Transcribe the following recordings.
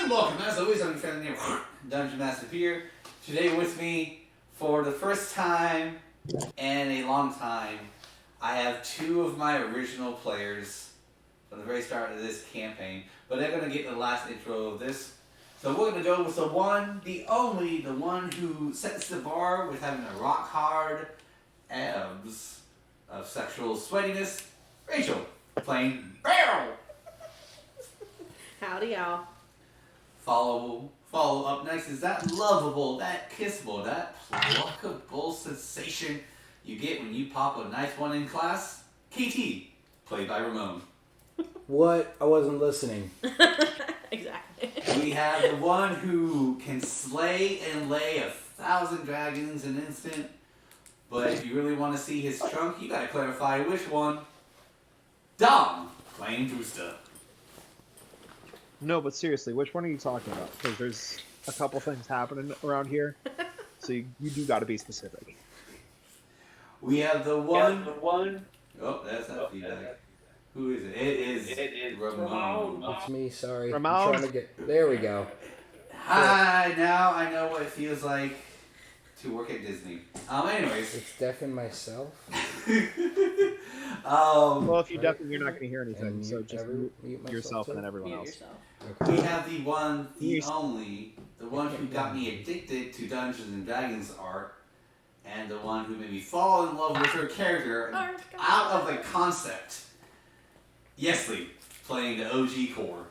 And welcome, as always, I'm your friendly name, Dungeon Master Peter. Today with me, for the first time in a long time, I have two of my original players from the very start of this campaign, but they're going to get the last intro of this. So we're going to go with the one, the only, the one who sets the bar with having a rock hard abs of sexual sweatiness, Rachel, playing Beryl. Howdy, y'all. Follow up next is that lovable, that kissable, that pluckable sensation you get when you pop a nice one in class. KT, played by Ramon. What? I wasn't listening. Exactly. We have the one who can slay and lay 1,000 dragons in an instant. But if you really want to see his trunk, you gotta clarify which one. Dom, playing Bousta. No, but seriously, which one are you talking about? Because there's a couple things happening around here, so you do got to be specific. We have the one. Oh, that's not feedback. Who is it? It is Ramon. It's me, sorry. Ramon. I'm trying to get... There we go. Hi, now I know what it feels like to work at Disney. Anyways. It's deafening myself. Well, if you definitely, you're not going to hear anything, so just mute yourself too? and then everyone Mute else. yourself. Okay. We have the one, the only, the one who got me addicted to Dungeons and Dragons art, and the one who made me fall in love with her character out of the concept. Yeslie, playing the OG core.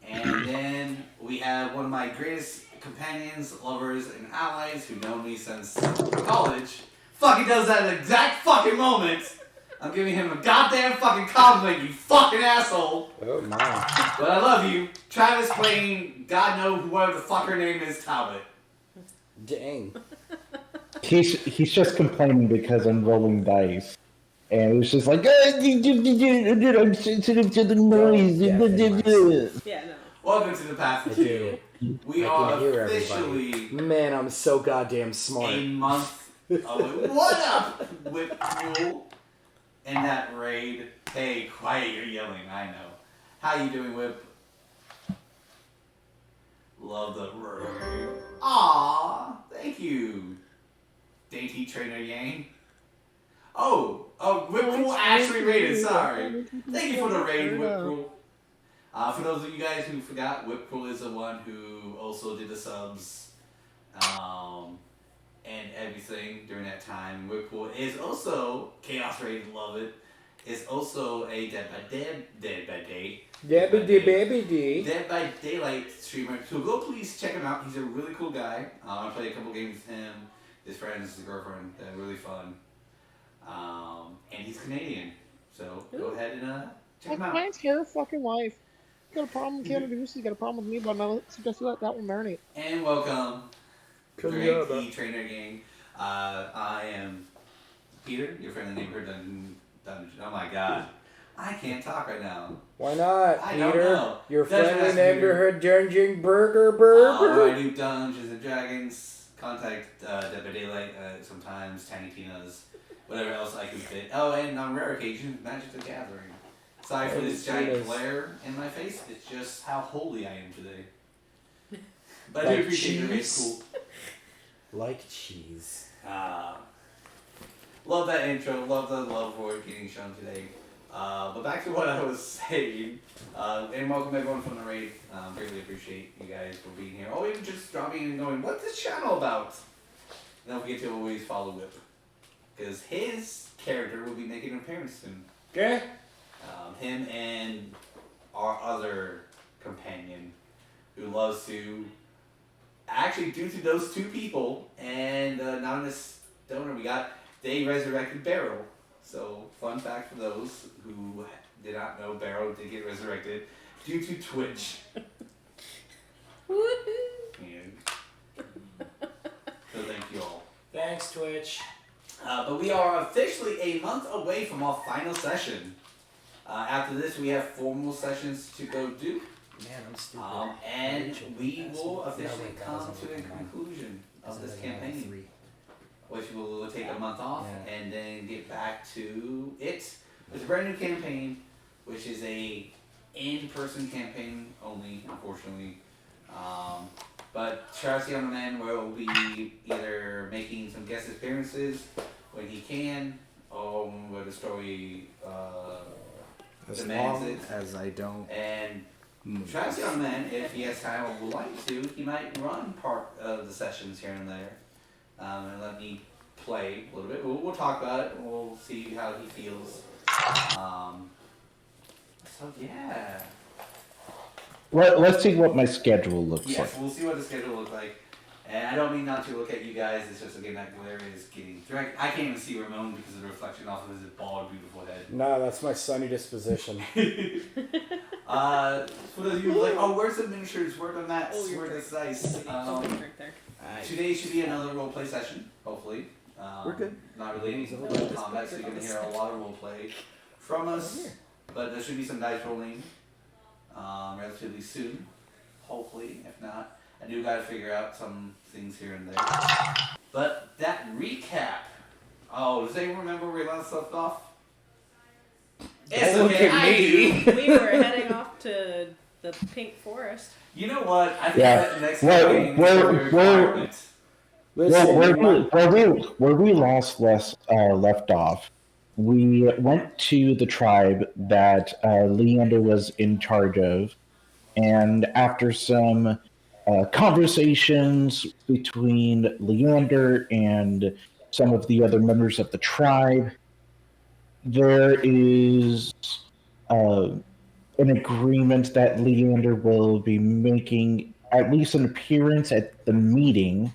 And then we have one of my greatest companions, lovers, and allies who've known me since college. Fucking does that at the exact fucking moment. I'm giving him a goddamn fucking compliment, you fucking asshole. Oh, my. But I love you. Travis playing God know whoever the fuck her name is, Talbot. Dang. He's just complaining because I'm rolling dice. And it was just like, I'm sensitive to the noise. Yeah, no. Welcome to the Path I of do. Two. We I are can hear officially everybody. Man, I'm so goddamn smart. a month away. What up, Whip Rule? In that raid. Hey, quiet, you're yelling, I know. How you doing, Whip? Love the raid. Aww, thank you. Dainty Trainer Yang. Oh, Whip Rule actually raided, sorry. Thank you for the raid, Whip Rule. For those of you guys who forgot, Whip Rule is the one who also did the subs and everything during that time. Whip Rule is also, Chaos Raid, love it, is also a Dead by Daylight streamer. So go please check him out. He's a really cool guy. I played a couple games with him, his friends, his girlfriend. They're really fun. And he's Canadian. So go ahead and check him out. Mine's her fucking wife. Got a problem with Canada Goose, he's got a problem with me, but I suggest that will marinate. And welcome, Greg the Trainer Gang. I am Peter, your friendly neighborhood dungeon. Oh my god. I can't talk right now. Why not, I Peter? don't know. Your Dungeon friendly Master neighborhood dungeon burger. I do Dungeons and Dragons. Contact Dead by Daylight sometimes, Tiny Tina's, whatever else I can fit. Oh, and on rare occasions, Magic the Gathering. Sorry for this giant glare in my face. It's just how holy I am today. But I do appreciate it. It's cool. Like cheese. Love that intro. Love the love word getting shown today. But back to what I was saying. And welcome everyone from the raid. Greatly appreciate you guys for being here. Or even just dropping in and going, what's this channel about? And don't forget to always follow Whip. Because his character will be making an appearance soon. Okay. Him and our other companion who loves to actually, due to those two people and anonymous donor we got, they resurrected Beryl. So fun fact for those who did not know, Beryl did get resurrected due to Twitch. Woohoo! So thank you all. Thanks, Twitch. But we are officially a month away from our final session. After this, we have 4 more sessions to go do. Man, I'm stupid. And we will officially come to a conclusion of this campaign, which will take a month off and then get back to it. It's a brand new campaign, which is a in-person campaign only, unfortunately. But Charles Young Man will be either making some guest appearances when he can, or when the story As demands long it. as I don't. And Charles Young Man, if he has time or would like to, he might run part of the sessions here and there, and let me play a little bit. We'll talk about it. We'll see how he feels. So yeah. Let's see what my schedule looks Yes, like. we'll see what the schedule looks like. And I don't mean not to look at you guys. It's just again that glare is getting direct. I can't even see Ramon because of the reflection off of his bald, beautiful head. No, that's my sunny disposition. For those of you like, oh, where's the miniatures? Where are the mats? Oh, Where are the dice? Right there. Today should be another roleplay session, hopefully. We're good. Not relating to combat, so you're going to hear a lot of roleplay from us. But there should be some dice rolling relatively soon, hopefully. If not, I do got to figure out some things here and there. But that recap. Oh, does anyone remember where we last left off? It's Don't look okay, at I me. do. We were heading off to the pink forest. You know what? I think Yeah. that next Well, campaign is we're- a requirement. Listen, Where we last left off, we went to the tribe that Leander was in charge of, and after some conversations between Leander and some of the other members of the tribe, there is an agreement that Leander will be making at least an appearance at the meeting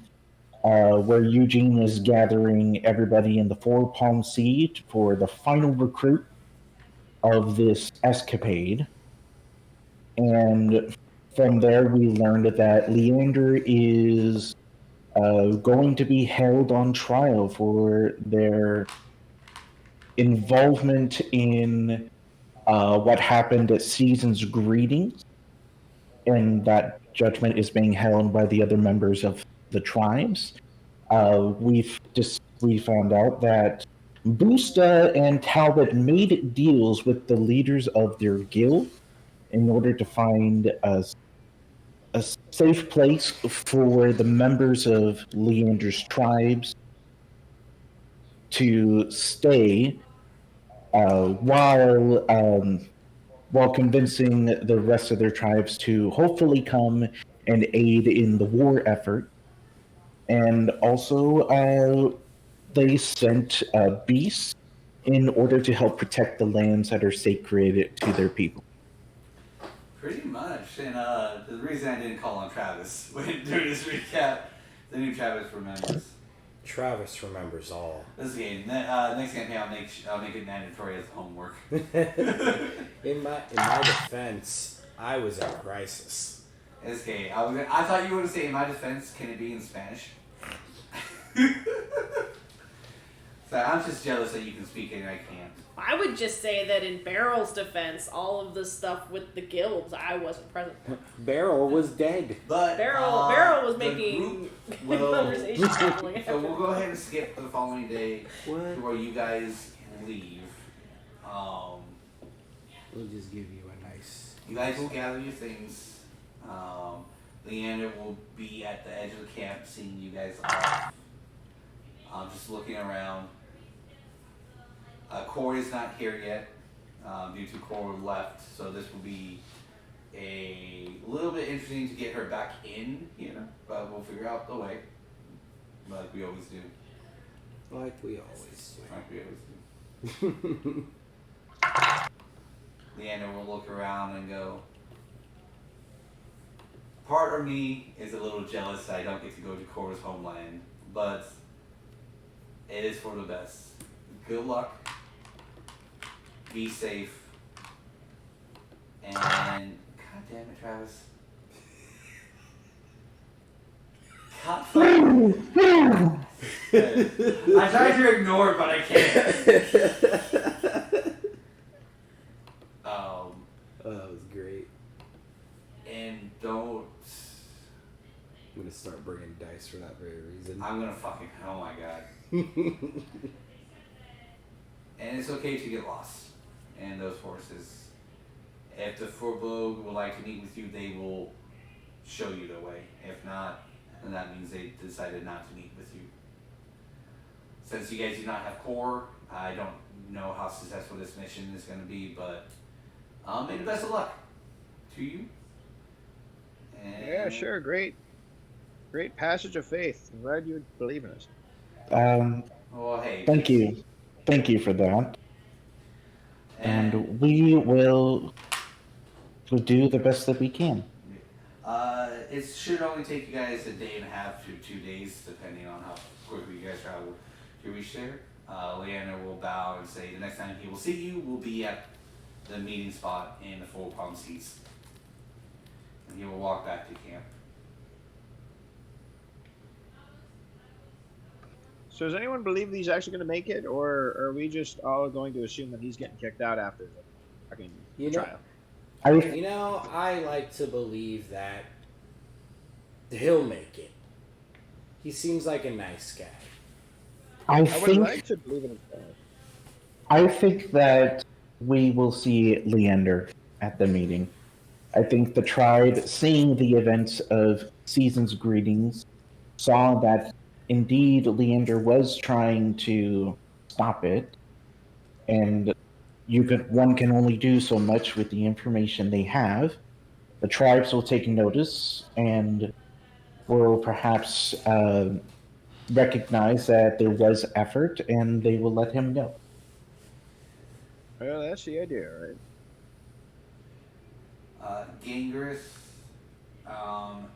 where Eugene is gathering everybody in the Four Palm Sea for the final recruit of this escapade. And from there, we learned that Leander is going to be held on trial for their involvement in what happened at Season's Greetings. And that judgment is being held by the other members of the tribes. We found out that Bousta and Talbot made deals with the leaders of their guild in order to find a safe place for the members of Leander's tribes to stay while convincing the rest of their tribes to hopefully come and aid in the war effort. And also, they sent beasts in order to help protect the lands that are sacred to their people. Pretty much. And the reason I didn't call on Travis during this recap, the new Travis remembers. Travis remembers all. This game. Next campaign, I'll make it mandatory as homework. In my defense, I was at crisis. This game. I thought you were going to say, in my defense, can it be in Spanish? So I'm just jealous that you can speak it and I can't. I would just say that in Beryl's defense, all of the stuff with the guilds, I wasn't present for. Beryl was dead. But Beryl was the making group will- conversation happening So we'll after. go ahead and skip the following day to What? where you guys can leave. We'll just give you a nice. You guys will gather your things. Leander will be at the edge of the camp seeing you guys off. Just looking around. Corey is not here yet due to Corey left, so this will be a little bit interesting to get her back in here, but we'll figure out the way, like we always do. Like we always Like we always do. Leander will look around and go, part of me is a little jealous that I don't get to go to Cora's homeland, but it is for the best. Good luck. Be safe. And God damn it, Travis. God fucking I tried to ignore it, but I can't. That was great. And don't. I'm gonna start bringing dice for that very reason. I'm gonna fucking. Oh my god. And it's okay to get lost in those forces. If the Forbog would like to meet with you, they will show you the way. If not, then that means they decided not to meet with you. Since you guys do not have core, I don't know how successful this mission is going to be, but may the best of luck to you. And Yeah, sure. Great passage of faith. I'm glad you believe in us. Well, hey. Thank you. Thank you for that. And And we'll do the best that we can. it should only take you guys a day and a half to 2 days, depending on how quickly you guys travel to reach there. Leander will bow and say the next time he will see you will be at the meeting spot in the Four Palm Seas. And he will walk back to camp. So does anyone believe that he's actually going to make it, or are we just all going to assume that he's getting kicked out after the fucking trial? I like to believe that he'll make it. He seems like a nice guy. I would like to believe in himself. I think that we will see Leander at the meeting. I think the tribe, seeing the events of Season's Greetings, saw that indeed Leander was trying to stop it, and one can only do so much with the information they have. The tribes will take notice and will perhaps recognize that there was effort, and they will let him know. Well, that's the idea, right? Gangrous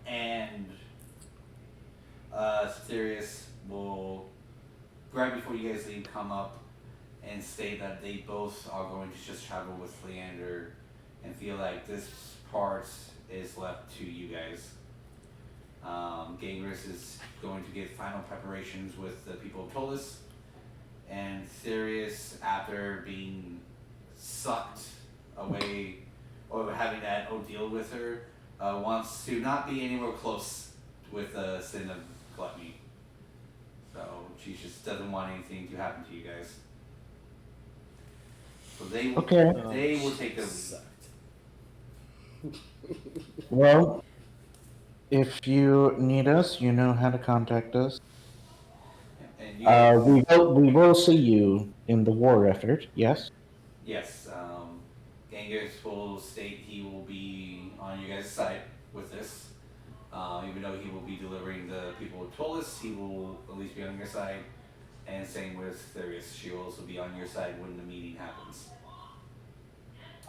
and Sirius will, right before you guys leave, come up and state that they both are going to just travel with Leander and feel like this part is left to you guys. Gangrous is going to get final preparations with the people of Tolus, and Sirius, after being sucked away or having that ordeal with her, wants to not be anywhere close with the sin of gluttony. So she just doesn't want anything to happen to you guys. So they will, they will take the lead. Well, if you need us, you know how to contact us. And you guys, We will see you in the war effort. Yes. yes, Gangrous will state he will be on you guys' side with this. Even though he will be delivering the people of Tolus, he will at least be on your side. And same with Thereus, she will also be on your side when the meeting happens.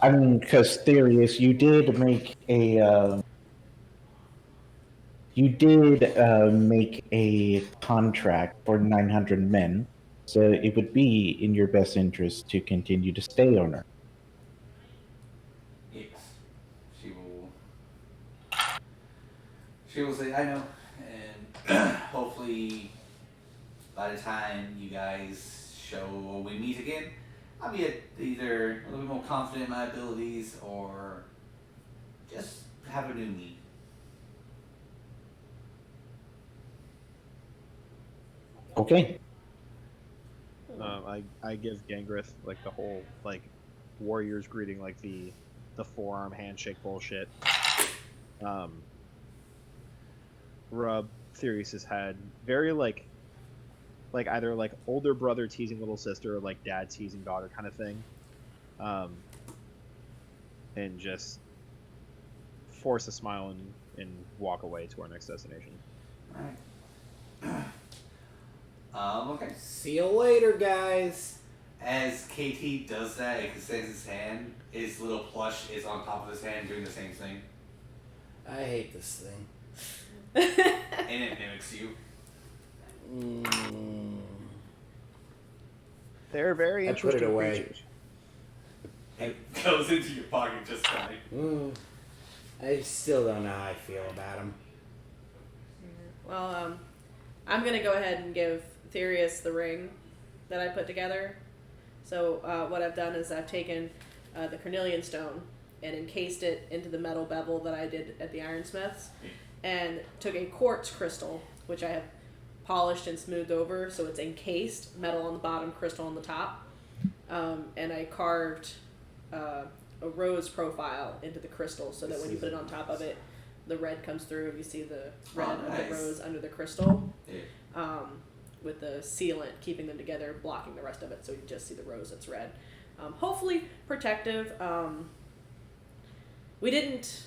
I mean, because Thereus, you did make a contract for 900 men, so it would be in your best interest to continue to stay on her. Yes, she will say, I know, and hopefully by the time you guys show or we meet again, I'll be either a little bit more confident in my abilities or just have a new me. Okay. I give Gangrith like the whole warriors greeting, like the forearm handshake bullshit. Rub Thereus' head, very like either like older brother teasing little sister or like dad teasing daughter kind of thing, and just force a smile and walk away to our next destination. All right. Okay. See you later, guys. As KT does that, it extends his hand. His little plush is on top of his hand doing the same thing. I hate this thing. And it mimics you. They're very interesting put it away. creatures. It goes into your pocket just fine. I still don't know how I feel about him. Well, I'm gonna go ahead and give Thereus the ring that I put together. So what I've done is I've taken the carnelian stone and encased it into the metal bevel that I did at the ironsmiths, and took a quartz crystal, which I have polished and smoothed over, so it's encased, metal on the bottom, crystal on the top, and I carved a rose profile into the crystal, so that when you put it on top of it, the red comes through, and you see the red of the rose under the crystal. Yeah. With the sealant keeping them together, blocking the rest of it, so you just see the rose that's red. Hopefully protective. We didn't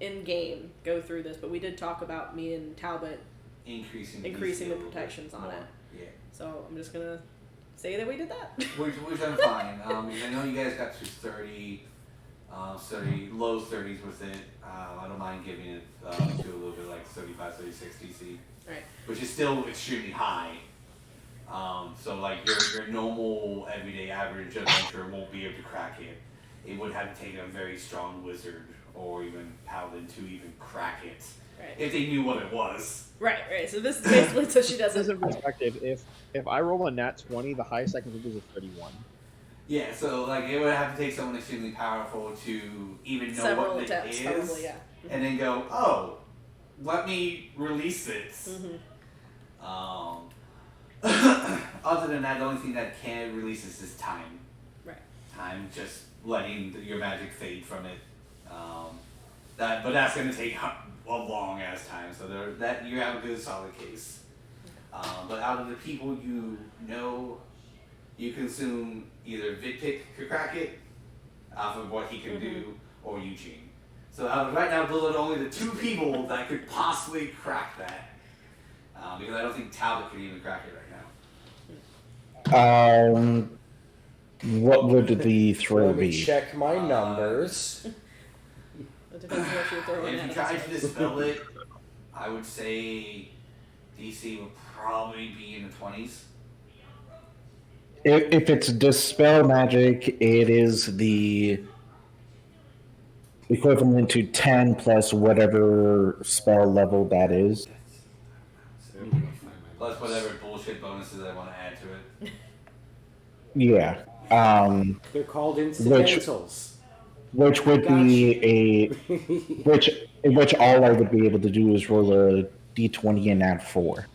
in game go through this, but we did talk about me and Talbot increasing the protections on it. Yeah. So I'm just gonna say that we did that. Which I'm fine. Because I know you guys got to 30, low 30s with it. I don't mind giving it to a little bit like 35, 36 DC. Right. Which is still extremely high. So like your normal everyday average adventurer won't be able to crack it. It would have to take a very strong wizard or even paladin to even crack it. Right. If they knew what it was. Right. So this is basically so she This is doesn't. in perspective. If I roll a nat 20, the highest I can do is a 31. Yeah, so like it would have to take someone extremely powerful to even know Several what it attempts, is, probably, yeah. and then go, oh, let me release this. Other than that, the only thing that can release this is time. Right. Time, just letting your magic fade from it. But that's going to take a long ass time. So that you have a good solid case. But out of the people you know, you consume either Vidpick could crack it, off of what he can do, or Eugene. So right now, those are only the two people that could possibly crack that. Because I don't think Talbot could even crack it right now. What would the throw Let me be? check my numbers. It depends on what you're throwing If at you us. tried to dispel it, I would say DC would probably be in the 20s. If it's dispel magic, it is the equivalent to 10 plus whatever spell level that is. Plus whatever bullshit bonuses I want to add to it. Yeah. They're called incidentals. Which would be which all I would be able to do is roll a d20 and add 4.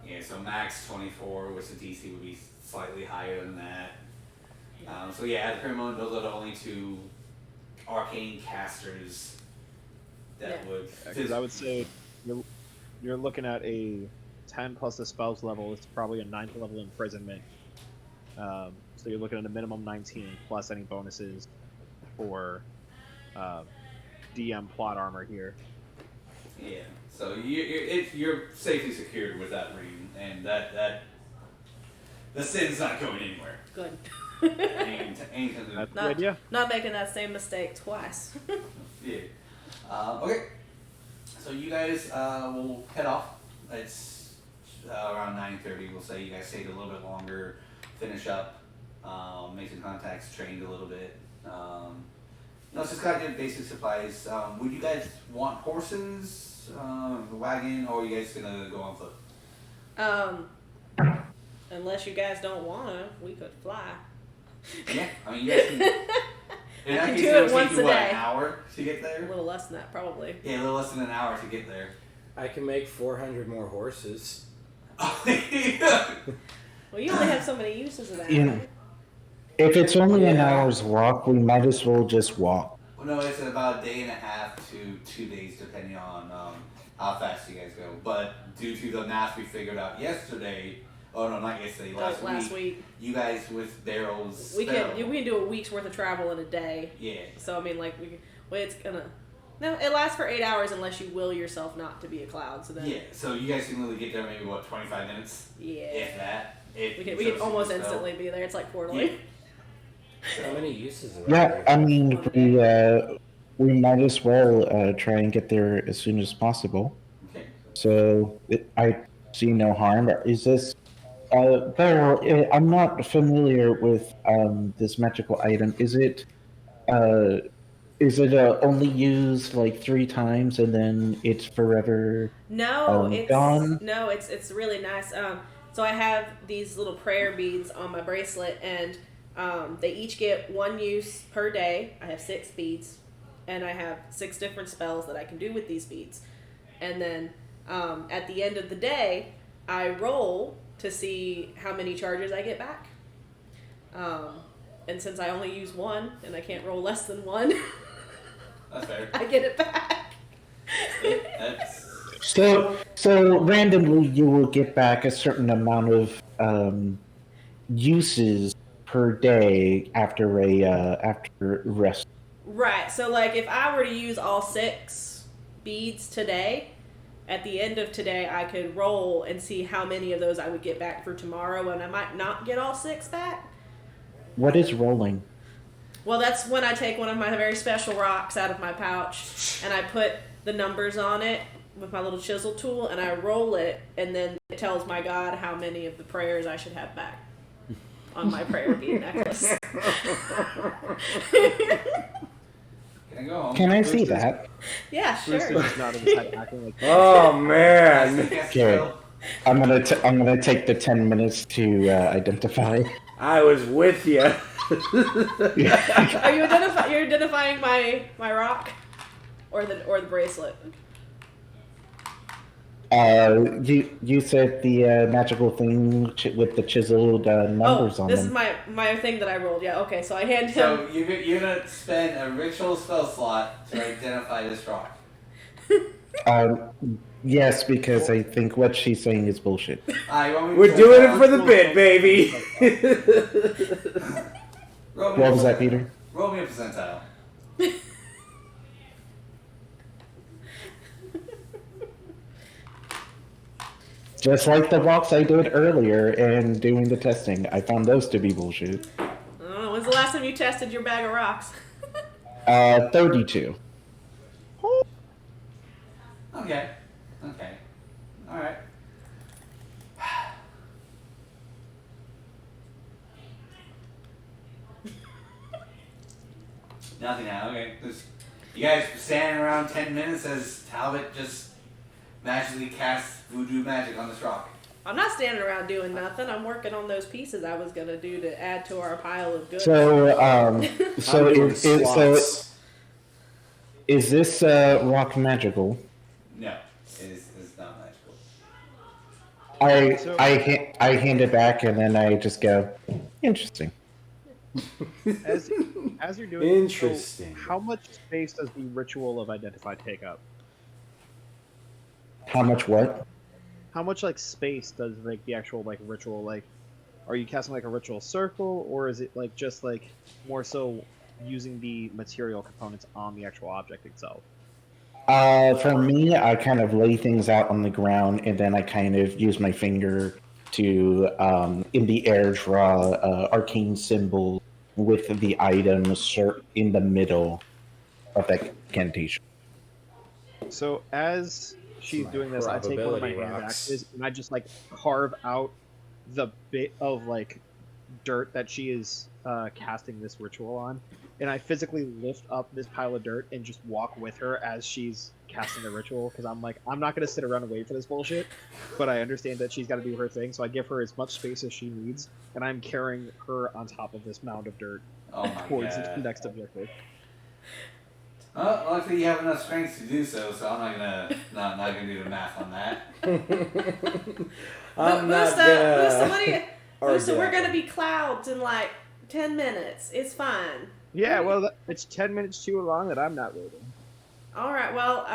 Yeah, so max 24, which the DC would be slightly higher than that. So yeah, at the current moment, those are the only two arcane casters that would. Because I would say you're looking at a 10 plus the spells level. It's probably a 9th level imprisonment. So you're looking at a minimum 19 plus any bonuses for DM plot armor here. Yeah, so you're safely secured with that ring, and that the sin's not going anywhere. Good. Ain't That's the Not, idea. not making that same mistake twice. Yeah. Okay. So you guys will head off. It's around 9:30. We'll say you guys stayed a little bit longer, finish up, make some contacts, trained a little bit. It's just got good basic supplies. Would you guys want horses, a wagon, or are you guys gonna go on foot? Unless you guys don't wanna, we could fly. Yeah, I mean you guys can. In that can case, do it'll it take once you, a what, day. an hour to get A there? little less than that, probably. Yeah, a little less than an hour to get there. I can make 400 more horses. Well, you only have so many uses of that. Yeah. Right? If it's only an Yeah. hour's walk, we might as well just walk. Well, no, it's about a day and a half to 2 days, depending on how fast you guys go. But due to the math we figured out yesterday, oh no, not yesterday, last week, you guys with barrels. We can do a week's worth of travel in a day. Yeah. So I mean, like it's gonna. No, it lasts for 8 hours unless you will yourself not to be a cloud. So then. Yeah. So you guys can really get there maybe 25 minutes. Yeah. If that. If We you can chose to almost do so. instantly be there. It's like Yeah. quarterly. So many uses of Yeah, that. I mean, we might as well try and get there as soon as possible. Okay. So I see no harm. Is this Beryl? I'm not familiar with this magical item. Is it only used like 3 times and then it's forever? No, gone? it's really nice. So I have these little prayer beads on my bracelet, and they each get 1 use per day. I have 6 beads, and I have 6 different spells that I can do with these beads. And then at the end of the day, I roll to see how many charges I get back. and since I only use one, and I can't roll less than one, That's fair. I get it back. That's... So randomly, you will get back a certain amount of uses per day after rest. Right, so like if I were to use all 6 beads today, at the end of today I could roll and see how many of those I would get back for tomorrow, and I might not get all 6 back. What is rolling? Well, that's when I take one of my very special rocks out of my pouch and I put the numbers on it with my little chisel tool and I roll it, and then it tells my God how many of the prayers I should have back on my prayer bead necklace. Can I go home? Can I see that? Yeah, Bruce is sure. just nodding his head, acting like. Oh man! Okay. I'm gonna take the 10 minutes to identify. I was with you. Are you you're identifying my rock or the bracelet? You said the magical thing with the chiseled numbers on this them. is my thing that I rolled. Yeah, okay, so I hand him... So you're gonna spend a ritual spell slot to identify this rock. Yes, because I think what she's saying is bullshit. We're doing it for the bit, baby. What was that, Peter? Roll me a percentile. Just like the walks I did earlier and doing the testing, I found those to be bullshit. I don't know, when's the last time you tested your bag of rocks? 32. Okay. Alright. Nothing now, okay. You guys standing around 10 minutes as Talbot just magically casts voodoo magic on this rock. I'm not standing around doing nothing. I'm working on those pieces I was gonna do to add to our pile of goods. Is this rock magical? No, it's not magical. I hand it back and then I just go, interesting. As you're doing Interesting. So how much space does the ritual of identify take up? How much what? How much like space does like the actual like ritual like? Are you casting like a ritual circle, or is it like just like more so using the material components on the actual object itself? For me, I kind of lay things out on the ground and then I kind of use my finger to in the air draw arcane symbol with the item in the middle of that incantation. So as she's doing this, I take one of my hand axes and I just like carve out the bit of like dirt that she is casting this ritual on, and I physically lift up this pile of dirt and just walk with her as she's casting the ritual, because I'm like, I'm not going to sit around and wait for this bullshit, but I understand that she's got to do her thing, so I give her as much space as she needs, and I'm carrying her on top of this mound of dirt towards the next objective. Well, luckily you have enough strength to do so, so I'm not gonna do the math on that. Bousta, we're gonna be clouds in like 10 minutes. It's fine. Yeah, well, it's 10 minutes too long that I'm not waiting. Alright, well,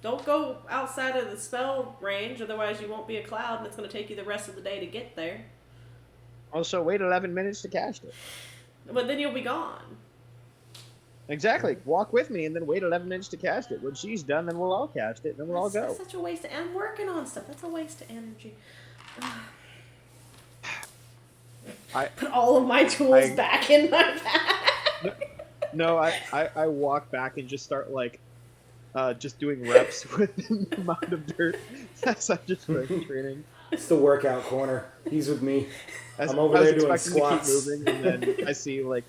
don't go outside of the spell range, otherwise you won't be a cloud, and it's gonna take you the rest of the day to get there. Also, wait 11 minutes to cast it. But then you'll be gone. Exactly. Walk with me and then wait 11 minutes to cast it. When she's done, then we'll all cast it, and then we'll all go. That's such a waste of... I'm working on stuff. That's a waste of energy. I put all of my tools back in my bag. No, I walk back and just start, like, just doing reps with the amount of dirt as I'm just training. It's the workout corner. He's with me. I'm over I was there doing expecting squats. to keep moving, and then I see, like,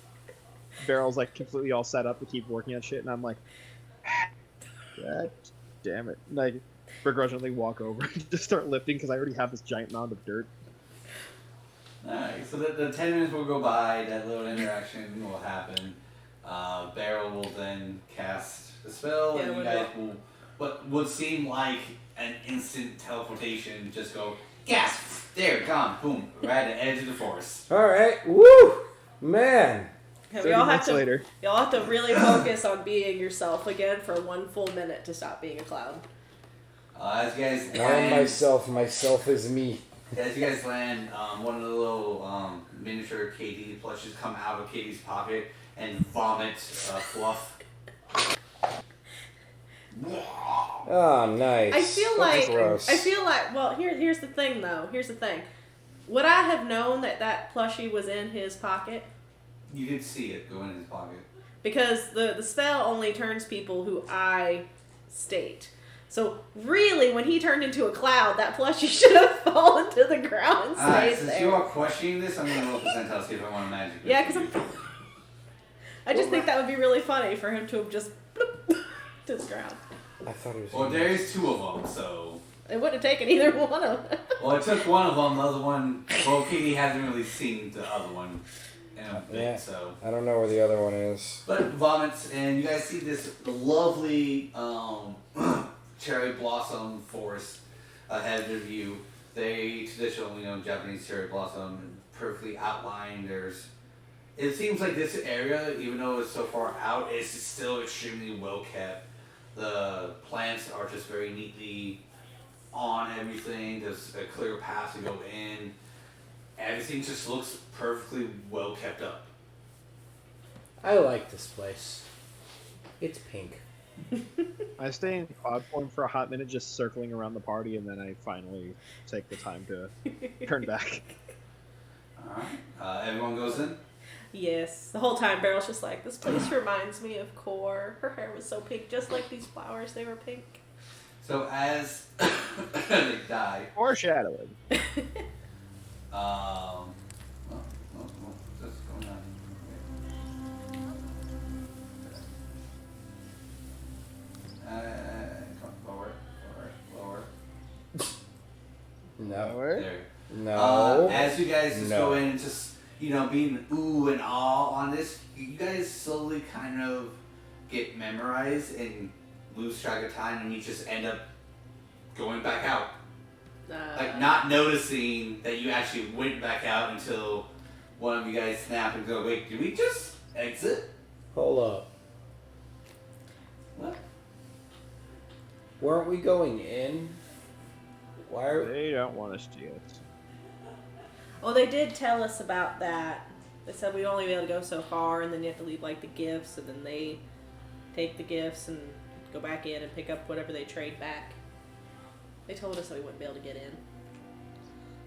Beryl's like completely all set up to keep working on shit, and I'm like, God damn it! And I begrudgingly walk over and just start lifting because I already have this giant mound of dirt. Alright, so the 10 minutes will go by, that little interaction will happen. Beryl will then cast the spell, and you guys will, what would seem like an instant teleportation, just go, gasp! There, gone, boom, right at the edge of the forest. Alright, woo! Man, Okay, 30 minutes later. y'all have to really focus on being yourself again for 1 full minute to stop being a cloud. As you guys I am land, myself is me. as you guys land, one of the little miniature KD plushes come out of Katie's pocket and vomit fluff. Oh, nice. I feel That's like. Well, here's the thing though. Here's the thing. Would I have known that plushie was in his pocket? You did see it go in his pocket. Because the spell only turns people who I state. So really, when he turned into a cloud, that plushie should have fallen to the ground and stayed Since there. you are questioning this, I'm going to roll percentile see if I want to magic. Yeah, because I just think that would be really funny for him to have just bloop to the ground. I thought he was. Well, there is 2 of them, so. It wouldn't have taken either one of them. Well, it took one of them. The other one. Well, Katie hasn't really seen the other one in a bit, Yeah. so. I don't know where the other one is. But it vomits, and you guys see this lovely cherry blossom forest ahead of you. They traditional, Japanese cherry blossom, perfectly outlined. It seems like this area, even though it's so far out, is still extremely well kept. The plants are just very neatly on everything. There's a clear path to go in. Everything just looks perfectly well kept up. I like this place. It's pink. I stay in cloud form for a hot minute, just circling around the party, and then I finally take the time to turn back. Alright. Everyone goes in? Yes. The whole time, Beryl's just like, this place reminds me of Core. Her hair was so pink, just like these flowers, they were pink. So as they die, Foreshadowing. what's going on? Come lower. No. There. No. As you guys just No. go in and just, being ooh and ah on this, you guys slowly kind of get memorized and lose track of time, and you just end up going back out. Like, not noticing that you actually went back out until one of you guys snap and go, wait, did we just exit? Hold up. What? Weren't we going in? Why are They don't want us to yet. Oh, they did tell us about that. They said we'd only be able to go so far, and then you have to leave, like, the gifts, and then they take the gifts and go back in and pick up whatever they trade back. They told us that we wouldn't be able to get in.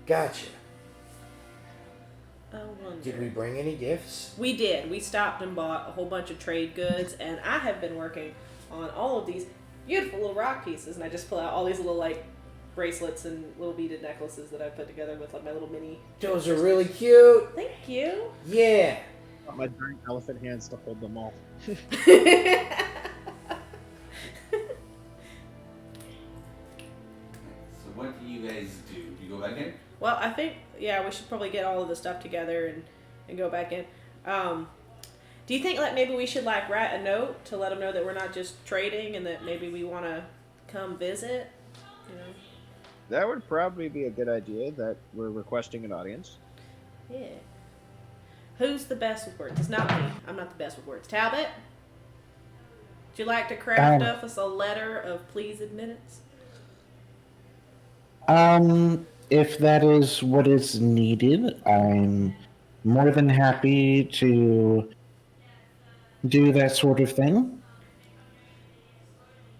Gotcha. I wonder. Did we bring any gifts? We did. We stopped and bought a whole bunch of trade goods, and I have been working on all of these beautiful little rock pieces, and I just pull out all these little, like, bracelets and little beaded necklaces that I put together with, like, my little mini... Those are really cute. Thank you. Yeah. Got my giant elephant hands to hold them all. So what do you guys do? Do you go back in? Well, I think, yeah, we should probably get all of the stuff together and go back in. Do you think, like, maybe we should, like, write a note to let them know that we're not just trading and that maybe we want to come visit? You know? That would probably be a good idea, that we're requesting an audience. Yeah. Who's the best with words? It's not me. I'm not the best with words. Talbot? Would you like to craft us a letter of please admittance? If that is what is needed, I'm more than happy to do that sort of thing.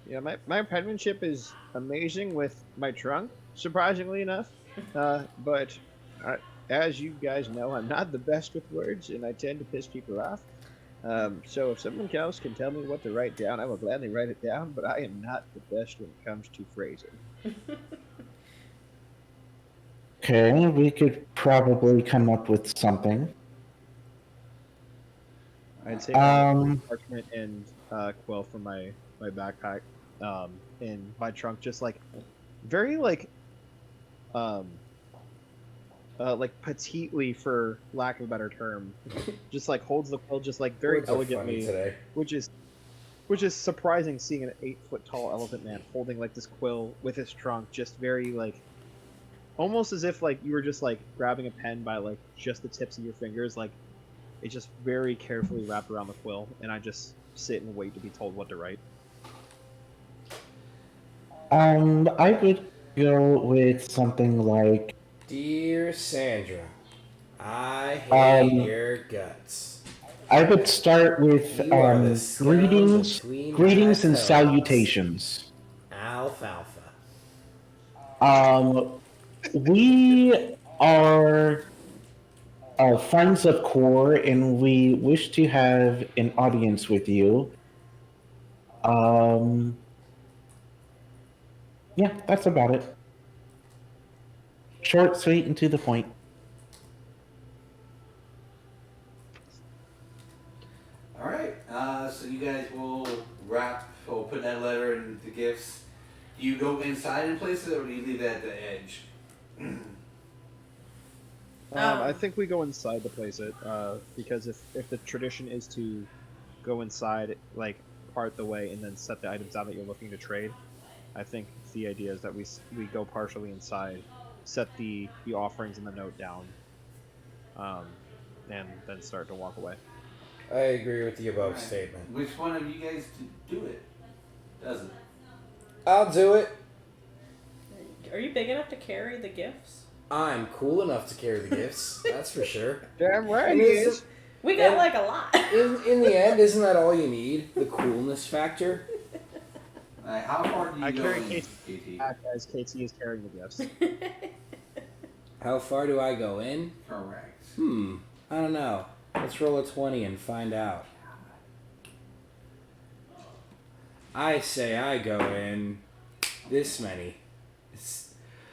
Yeah, my penmanship is amazing with my trunk, surprisingly enough. But as you guys know, I'm not the best with words, and I tend to piss people off. So if someone else can tell me what to write down, I will gladly write it down, but I am not the best when it comes to phrasing. Okay, we could probably come up with something. I'd say parchment and quill from my backpack in my trunk, just like very like petitely, for lack of a better term, just like holds the quill just like very Words are funny elegantly today. which is surprising, seeing an 8-foot tall elephant man holding like this quill with his trunk, just very like almost as if like you were just like grabbing a pen by like just the tips of your fingers, like It's just very carefully wrapped around the quill, and I just sit and wait to be told what to write. I would go with something like, Dear Sandra, I hate um, your guts. I would start with You are the scum greetings, between my greetings and toes. salutations. Alfalfa. We are friends of Core, and we wish to have an audience with you. Yeah, that's about it. Short, sweet, and to the point. All right. So you guys will put that letter in the gifts. Do you go inside and place it, or do you leave it at the edge? I think we go inside to place it, because if the tradition is to go inside, like, part the way and then set the items down that you're looking to trade, I think the idea is that we go partially inside, set the offerings and the note down, and then start to walk away. I agree with the above statement. Which one of you guys do it? Does it? I'll do it. Are you big enough to carry the gifts? I'm cool enough to carry the gifts. That's for sure. Damn right And he is. We got like a lot. In the end, isn't that all you need? The coolness factor. Alright, how far do you I go carry in, KT KT? back as KT is carrying the gifts. How far do I go in? Correct. I don't know. Let's roll a 20 and find out. I say I go in this many.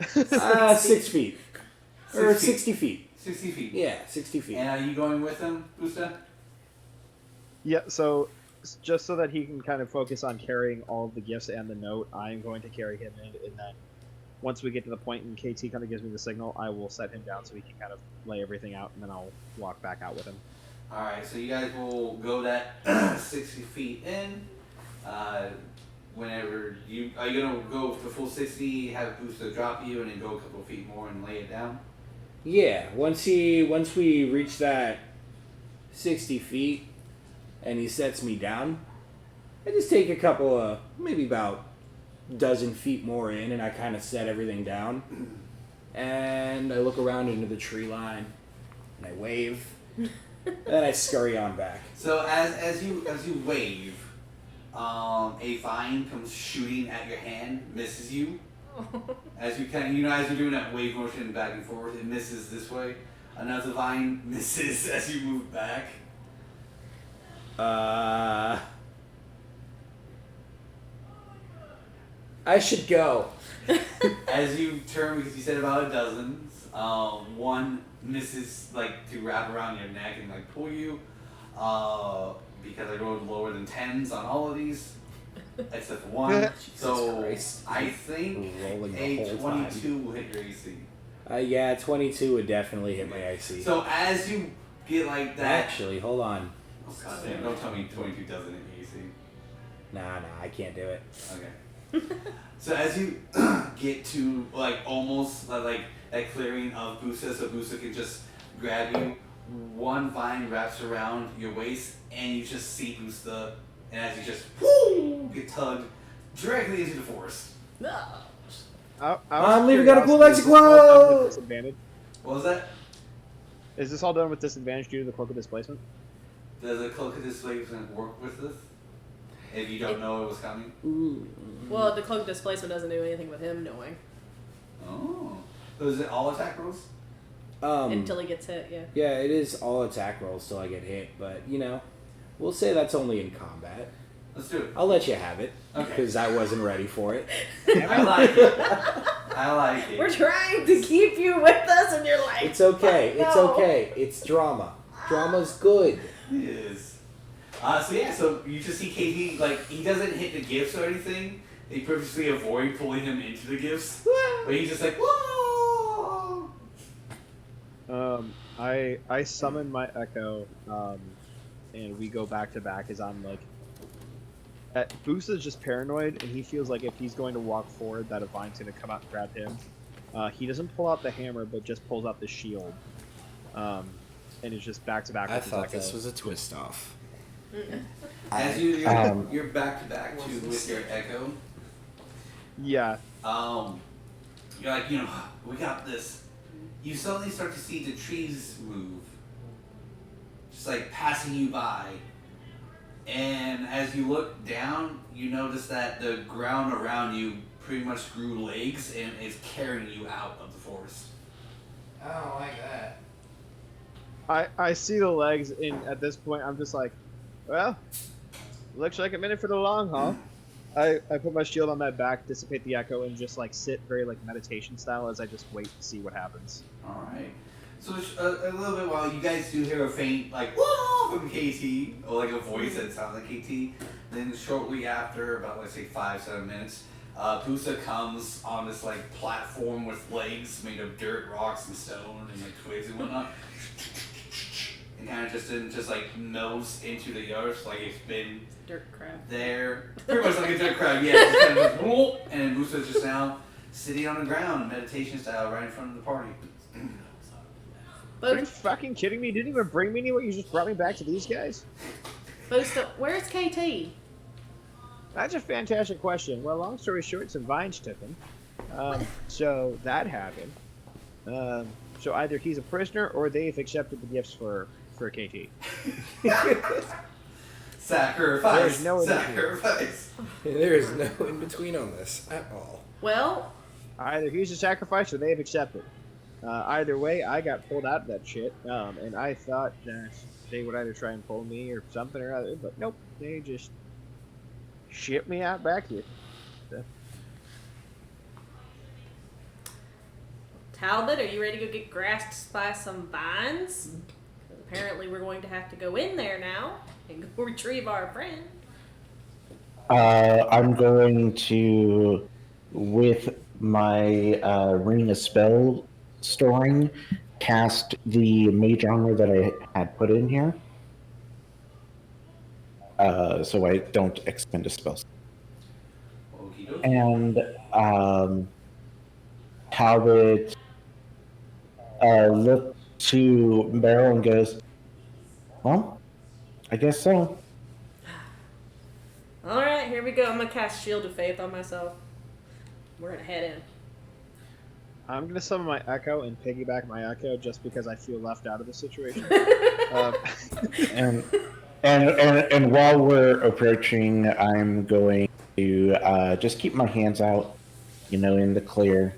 6 feet. Or 60 feet. 60 feet. Yeah, 60 feet. And are you going with him, Bousta? Yeah, so just so that he can kind of focus on carrying all of the gifts and the note, I'm going to carry him in, and then once we get to the point and KT kind of gives me the signal, I will set him down so he can kind of lay everything out, and then I'll walk back out with him. Alright, so you guys will go that 60 feet in. Whenever you... Are you going to go the full 60, have Bousta drop you, and then go a couple feet more and lay it down? Yeah, once we reach that 60 feet and he sets me down, I just take a couple of, maybe about a dozen feet more in, and I kind of set everything down. And I look around into the tree line, and I wave, and then I scurry on back. So as you wave, a vine comes shooting at your hand, misses you. As you as you're doing that wave motion back and forth, it misses this way. Another vine misses as you move back. I should go. As you turn, because you said about a dozen, one misses to wrap around your neck and pull you. Because I rolled lower than 10s on all of these, except for one. So Christ. I think Rolling the a whole 22 will hit your AC. Yeah, 22 would definitely hit my AC. So as you get like that, Actually, hold on. oh, God damn, don't tell me 22 doesn't hit your AC. Nah, I can't do it. Okay. So as you get to almost that clearing of Bousta, so Bousta can just grab you, one vine wraps around your waist, and you just see Bousta, and as you just get tugged directly into the forest. No. I'm leaving, got a cool exit quote! Disadvantage. What was that? Is this all done with disadvantage due to the cloak of displacement? Does the cloak of displacement work with this? If you don't know it was coming? Well, the cloak displacement doesn't do anything with him knowing. Oh. So is it all attack rolls? Until he gets hit, yeah. Yeah, it is all attack rolls till I get hit, but we'll say that's only in combat. Let's do it. I'll let you have it Okay. because I wasn't ready for it. I like it. I like it. We're trying to keep you with us, and you're like, It's okay. It's no. okay. It's drama. Drama's good. It is. So you just see KT, he doesn't hit the gifts or anything. They purposely avoid pulling him into the gifts. But he's just whoa! I summon my echo, and we go back to back as I'm Bousta's just paranoid, and he feels like if he's going to walk forward, that a vine's going to come out and grab him. He doesn't pull out the hammer, but just pulls out the shield. and is just back to back. I thought this was a twist off. As you're back to back to with your echo. Yeah. You're like, we got this. You suddenly start to see the trees move, just like passing you by. And as you look down, you notice that the ground around you pretty much grew legs and is carrying you out of the forest. I don't like that. I see the legs, and at this point, I'm just like, well, looks like I'm in it for the long haul. I put my shield on my back, dissipate the echo, and just like sit very like meditation style as I just wait to see what happens. All right. So a little bit while you guys do hear a faint like whoa from KT, or like a voice that sounds like KT. Then shortly after, about let's say 5-7 minutes, Bousta comes on this like platform with legs made of dirt, rocks, and stone, and like twigs and whatnot. And kind of just like melts into the earth like it's been Dirt crab. there. Pretty much like a dirt crab, yeah. Just kind of whoop, and Bousta's just now sitting on the ground, meditation style, right in front of the party. Are you fucking kidding me? You didn't even bring me anywhere. You just brought me back to these guys. Bousta, where's KT? That's a fantastic question. Well, long story short, some vines took him. So that happened. So either he's a prisoner or they've accepted the gifts for KT. Sacrifice. There's no sacrifice. There is no in between on this at all. Well, Either he's a sacrifice or they've accepted. Either way, I got pulled out of that shit, and I thought that they would either try and pull me or something or other, but nope, they just shipped me out back here. So. Talbot, are you ready to go get grasped by some vines? Apparently we're going to have to go in there now and go retrieve our friend. I'm going to, with my ring of spell storing, cast the mage armor that I had put in here, so I don't expend a spell. And Talbot looked to Beryl and goes, "Well, I guess so." Alright, here we go. I'm going to cast Shield of Faith on myself. We're going to head in. I'm gonna summon my echo and piggyback my echo just because I feel left out of the situation. And while we're approaching, I'm going to just keep my hands out, in the clear.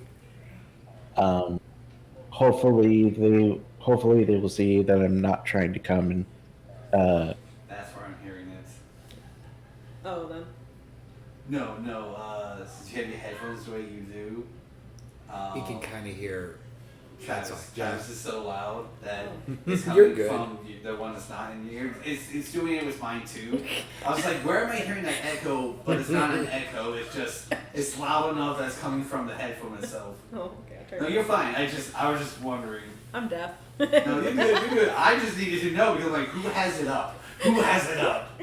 Hopefully they will see that I'm not trying to come and. That's where I'm hearing it. Oh, then. No. Since you have your headphones the way you do, You can kind of hear. Travis is so loud that Oh. it's You're coming good. from the one that's not in your ear. It's doing it with mine too. I was like, where am I hearing that echo? But it's not an echo. It's loud enough that it's coming from the headphone itself. Oh, okay. I turned No, it you're off. fine. I was just wondering. I'm deaf. No, you're good. You're good. I just needed to know because like, who has it up? Who has it up?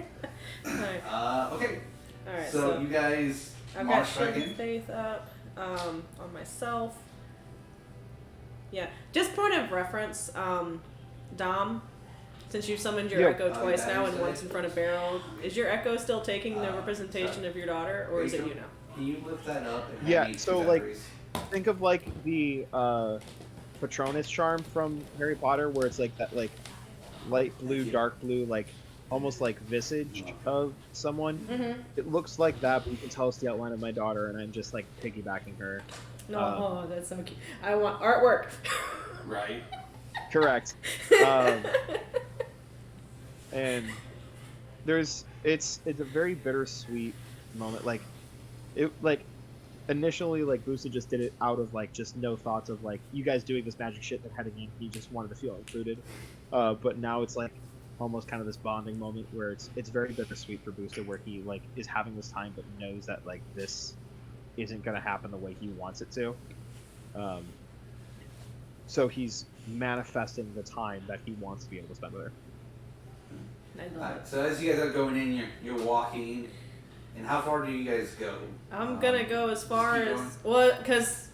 Alright, Okay. Alright, So you guys I've got march Shield back of in. Faith up on myself. Yeah, just point of reference, Dom, since you summoned your Yeah. echo Oh, twice yeah, now you and said once it. in front of Beryl, is your echo still taking the representation sorry. of your daughter, or is it you now? Can you lift that up? And Yeah, have me so, two like- batteries? Think of like the Patronus charm from Harry Potter, where it's like that like light blue, dark blue, like almost like visage of someone. Mm-hmm. It looks like that, but you can tell it's the outline of my daughter, and I'm just like piggybacking her. No, oh, that's so cute. I want artwork. Right. Correct. And it's a very bittersweet moment. Like initially Bousta just did it out of like just no thoughts of like you guys doing this magic shit that heading in. He just wanted to feel included. But now it's like almost kind of this bonding moment where it's very bittersweet for Bousta, where he like is having this time but knows that like this isn't gonna happen the way he wants it to. So he's manifesting the time that he wants to be able to spend with her. I love Alright, it. so as you guys are going in, you're walking, and how far do you guys go? I'm gonna go as far keep as going. well, cause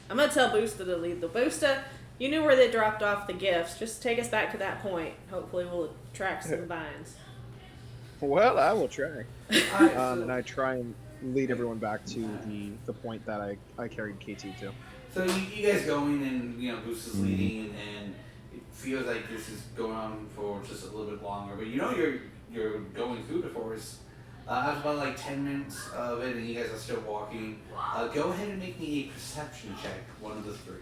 I'm gonna tell Bousta to lead the Bousta. You knew where they dropped off the gifts. Just take us back to that point. Hopefully we'll attract some vines. Well, I will try. Alright, so, And I try and lead everyone back to the point that I carried KT to. so you guys going and, Boost is leading and it feels like this is going on for just a little bit longer. But you're going through the forest. After about like 10 minutes of it and you guys are still walking, go ahead and make me a perception check, one of the three.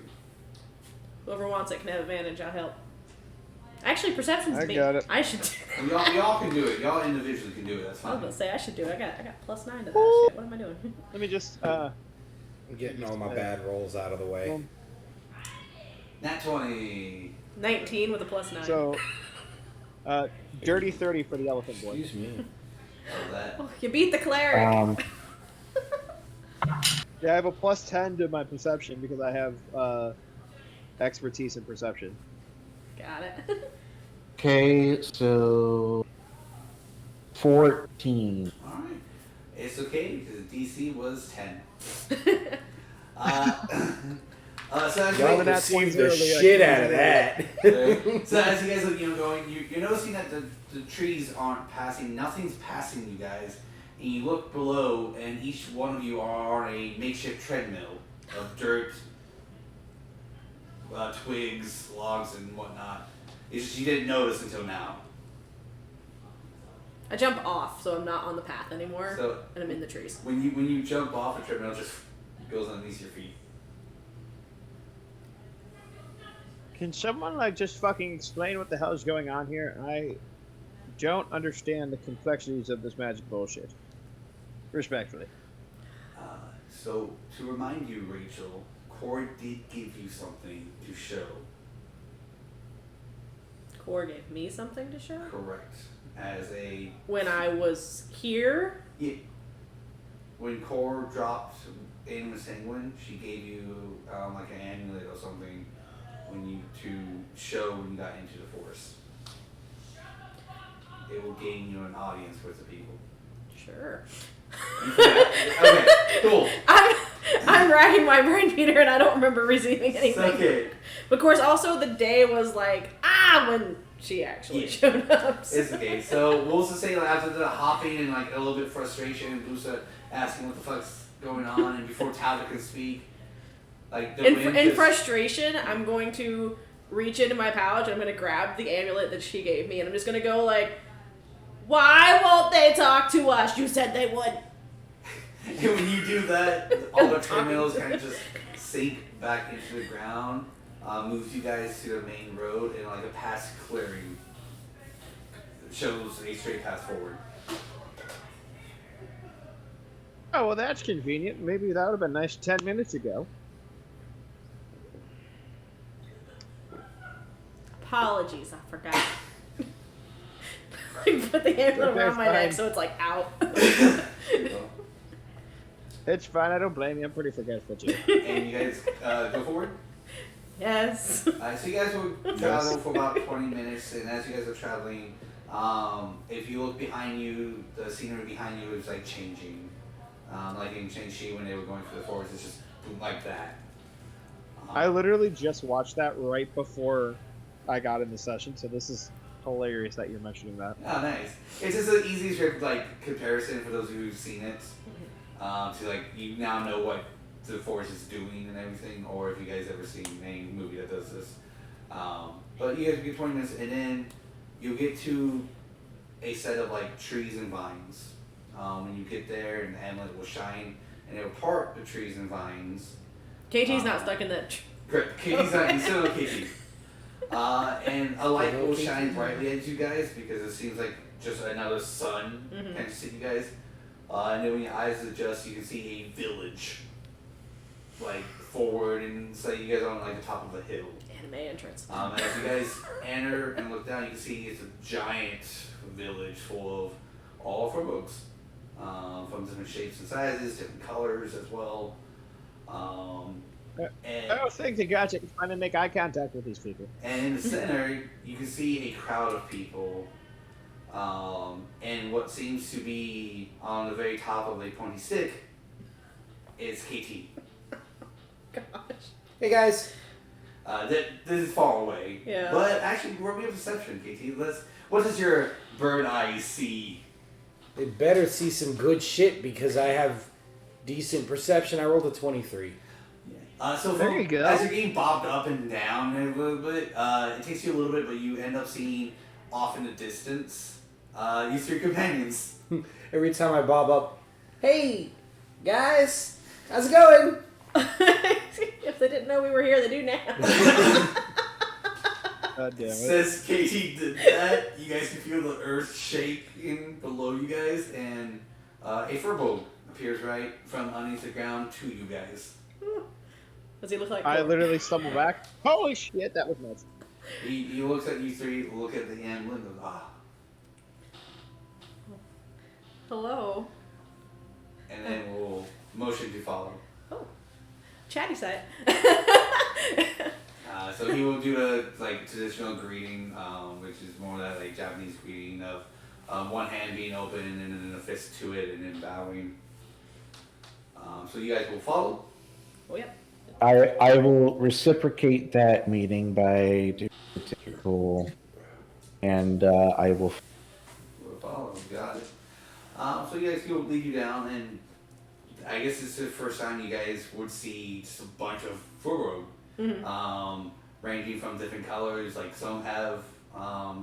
Whoever wants it can have advantage. I'll help. Actually, perception's I me. got it. I should. Y'all can do it. Y'all individually can do it. That's I fine. was gonna say I should do it. I got +9 to that shit. What am I doing? Let me just I'm getting all my bad rolls out of the way. Nat 20. 19 with a +9. So, dirty 30 for the elephant boy. Excuse me. How's that? Oh, you beat the cleric. Yeah, I have a +10 to my perception because I have expertise in perception. Got it. Okay, so 14. Alright. It's okay because DC was 10. So as Y'all you guys, received the shit out of that. so as you guys are going, you're noticing that the trees aren't passing, nothing's passing you guys, and you look below, and each one of you are on a makeshift treadmill of dirt, twigs, logs, and whatnot. It's just you didn't notice until now. I jump off, so I'm not on the path anymore, So and I'm in the trees. when you jump off, the treadmill just goes underneath your feet. Can someone just fucking explain what the hell is going on here? I don't understand the complexities of this magic bullshit. Respectfully. So to remind you, Rachel, Cord did give you something to show. Core gave me something to show? Correct. As a When I was here? when Core dropped in with Sanguine, she gave you like an amulet or something to show when you got into the forest. It will gain you an audience with the people. Sure. Okay, cool. I'm racking my brain, Peter, and I don't remember receiving anything. Okay. But of course, also the day was like, when she actually showed up. So. It's okay. So we'll also say after the hopping and like a little bit of frustration and Bousta asking what the fuck's going on and before Talbot can speak, like the In frustration, I'm going to reach into my pouch and I'm going to grab the amulet that she gave me and I'm just going to go like, why won't they talk to us? You said they would. And when you do that, all the treadmills kind of just sink back into the ground, moves you guys to the main road, and like a past clearing shows a straight path forward. Oh, well, that's convenient. Maybe that would have been nice 10 minutes ago. Apologies, I forgot. Put the amulet around my neck so it's like out. It's fine. I don't blame you. I'm pretty forgetful too. And you guys go forward. Yes. So you guys will travel for about 20 minutes, and as you guys are traveling, if you look behind you, the scenery behind you is like changing. Like in Shang-Chi when they were going through the forest, it's just boom, like that. I literally just watched that right before I got in the session, so this is hilarious that you're mentioning that. Oh, nice. It's just an easy sort of like comparison for those of you who've seen it. To like you now know what the forest is doing and everything, or if you guys ever seen any movie that does this. But you guys get 20 minutes, and then you'll get to a set of like trees and vines. When you get there, and the amulet will shine, and it will part the trees and vines. KT's not stuck in that. Correct. Katie's not. You still know Katie. And a light will shine brightly at you guys because it seems like just another sun kind of hit you guys. And then when your eyes adjust, you can see a village, like forward, and so you guys are on like the top of a hill. Anime entrance. As you guys enter and look down, you can see it's a giant village full of all folks, from different shapes and sizes, different colors as well. And I don't think they got you. It's trying to make eye contact with these people. And in the center, you can see a crowd of people. And what seems to be on the very top of a pointy stick is KT. Gosh. Hey guys. This is far away. Yeah. But actually, roll me a perception, KT. What does your bird eye see? They better see some good shit because I have decent perception. I rolled a 23. So There you go. As you're getting bobbed up and down a little bit, it takes you a little bit, but you end up seeing off in the distance these three companions. Every time I bob up, hey, guys, how's it going? If they didn't know we were here, they do now. God damn it. Says Katie did that. You guys can feel the earth shake in below you guys, and a furbo appears right from underneath the ground to you guys. Does he look like? I literally stumble back. Holy shit, that was nuts. He looks at you three, look at the emblem, and goes, ah. Hello. And then we'll motion to follow. Oh, chatty side. So he will do the traditional greeting, which is more that Japanese greeting of one hand being open and then a fist to it and then bowing. So you guys will follow. Oh yep. I will reciprocate that meeting by doing a typical, and I will. We'll follow. Got it. So you guys will lead you down, and I guess this is the first time you guys would see just a bunch of furbo. Mm-hmm. Ranging from different colors, like some have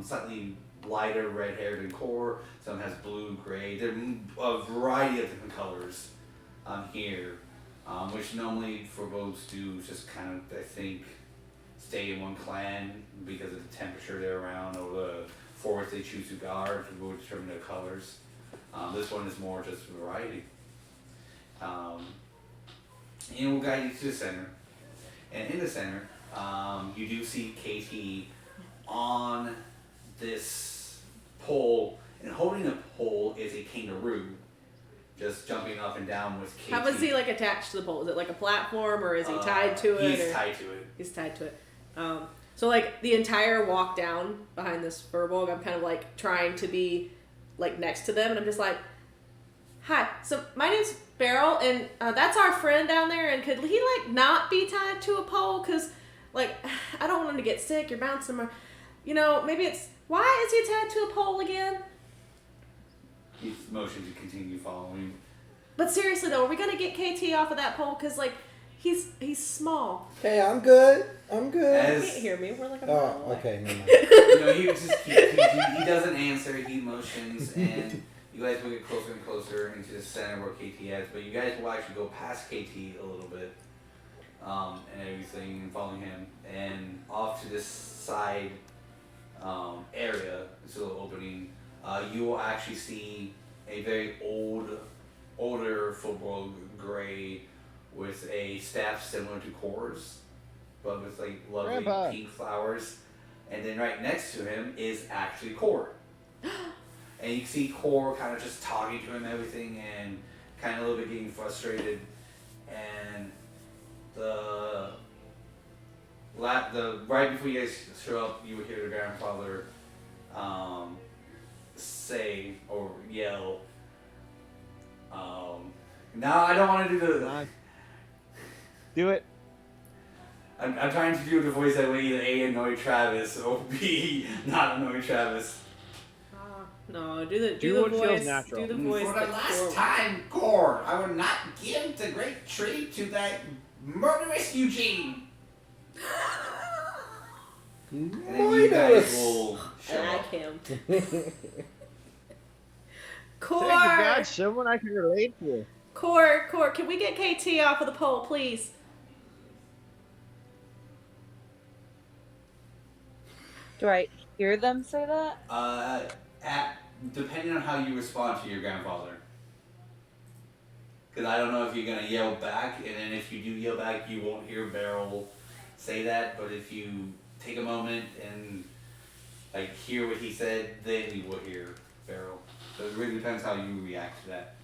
slightly lighter red hair than core, some has blue, gray. There are a variety of different colors here, which normally furbo's do just kind of, I think, stay in one clan because of the temperature they're around or the forest they choose to guard will determine their colors. This one is more just variety. And we'll guide you to the center. And in the center, you do see Katie on this pole, and holding the pole is a kangaroo, just jumping up and down with Katie. How is he attached to the pole? Is it like a platform, or is he tied to it? He's tied to it. He's tied to it. So the entire walk down behind this furbolg, I'm kind of trying to be next to them, and I'm just like, hi, so my name's Beryl, and that's our friend down there, and could he not be tied to a pole? Because I don't want him to get sick. You're bouncing him, maybe it's, why is he tied to a pole again? He's motioned to continue following. But seriously though, are we gonna get KT off of that pole? Because he's small. Hey, I'm good. I'm good. You can't hear me. We're a mile away. Okay, never mind. He doesn't answer. He motions, and you guys will get closer and closer into the center where KT is. But you guys will actually go past KT a little bit, and everything, and following him, and off to this side area, this little opening. You will actually see a very older football gray with a staff similar to Core's, but with lovely Grandpa. pink flowers. And then right next to him is actually Core. And you can see Core kind of just talking to him and everything, and kind of a little bit getting frustrated. And the right before you guys show up, you would hear the grandfather say or yell. Now I don't want to do the. Do it. I'm trying to do the voice that way either A, annoy Travis, or B, not annoy Travis. No, do the Do what voice. feels natural. Do the voice. For the that's last Core. time, Gore, I will not give the great tree to that murderous Eugene. And then you guys will I show like up. him. Thank God, Core, someone I can relate to. Core, can we get KT off of the pole, please? Do I hear them say that? Depending on how you respond to your grandfather. Because I don't know if you're going to yell back, and then if you do yell back, you won't hear Beryl say that. But if you take a moment and hear what he said, then you will hear Beryl. So it really depends how you react to that.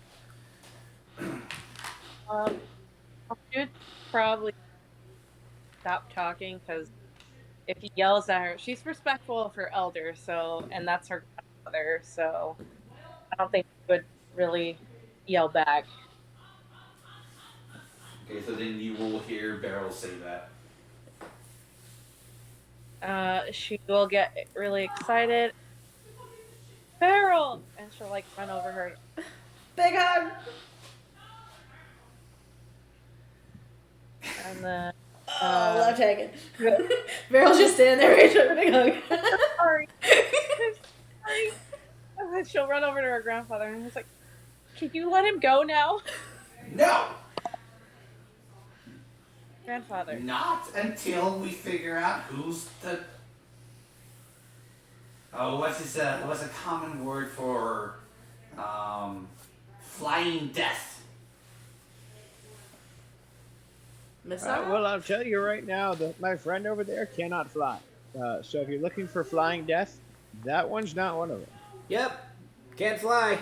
I should probably stop talking because if he yells at her, she's respectful of her elder, and that's her grandmother, so I don't think he would really yell back. Okay, so then you will hear Beryl say that. She will get really excited. Beryl! And she'll like run over her. Big hug. And then Oh, love taking. Beryl's just standing there, Rachel. Big hug. sorry. I'm sorry. And then she'll run over to her grandfather and he's like, "Can you let him go now?" No! Grandfather. Not until we figure out who's the... Oh, what's a common word for flying death? Messiah? Well, I'll tell you right now that my friend over there cannot fly. So if you're looking for flying death, that one's not one of them. Yep. Can't fly.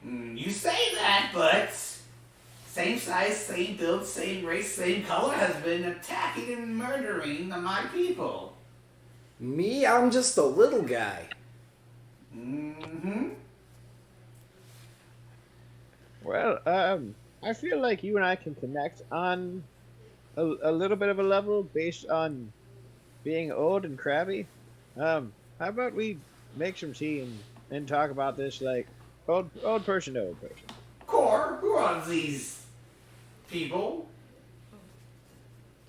You say that, but same size, same build, same race, same color has been attacking and murdering my people. Me, I'm just a little guy. Mm-hmm. Well, I feel like you and I can connect on a little bit of a level based on being old and crabby. How about we make some tea and talk about this like old person to old person? Core, who are these people?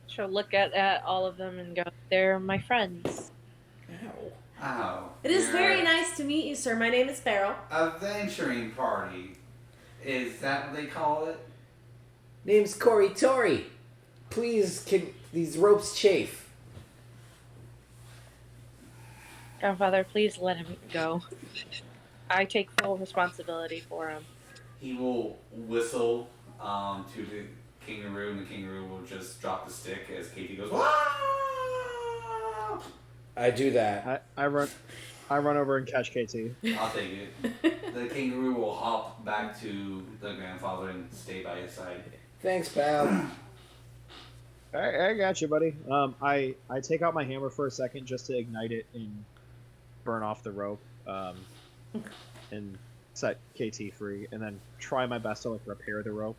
She'll look at all of them and go, "They're my friends." Oh. It is you're very nice to meet you, sir. My name is Beryl. A venturing party. Is that what they call it? Name's Corey Tory. Please, can these ropes chafe? Grandfather, please let him go. I take full responsibility for him. He will whistle to the kangaroo, and the kangaroo will just drop the stick as Katie goes, "Wah!" I do that. I run over and catch KT. I'll take it. The kangaroo will hop back to the grandfather and stay by his side. Thanks, pal. I got you, buddy. I take out my hammer for a second just to ignite it and burn off the rope, and set KT free, and then try my best to like repair the rope.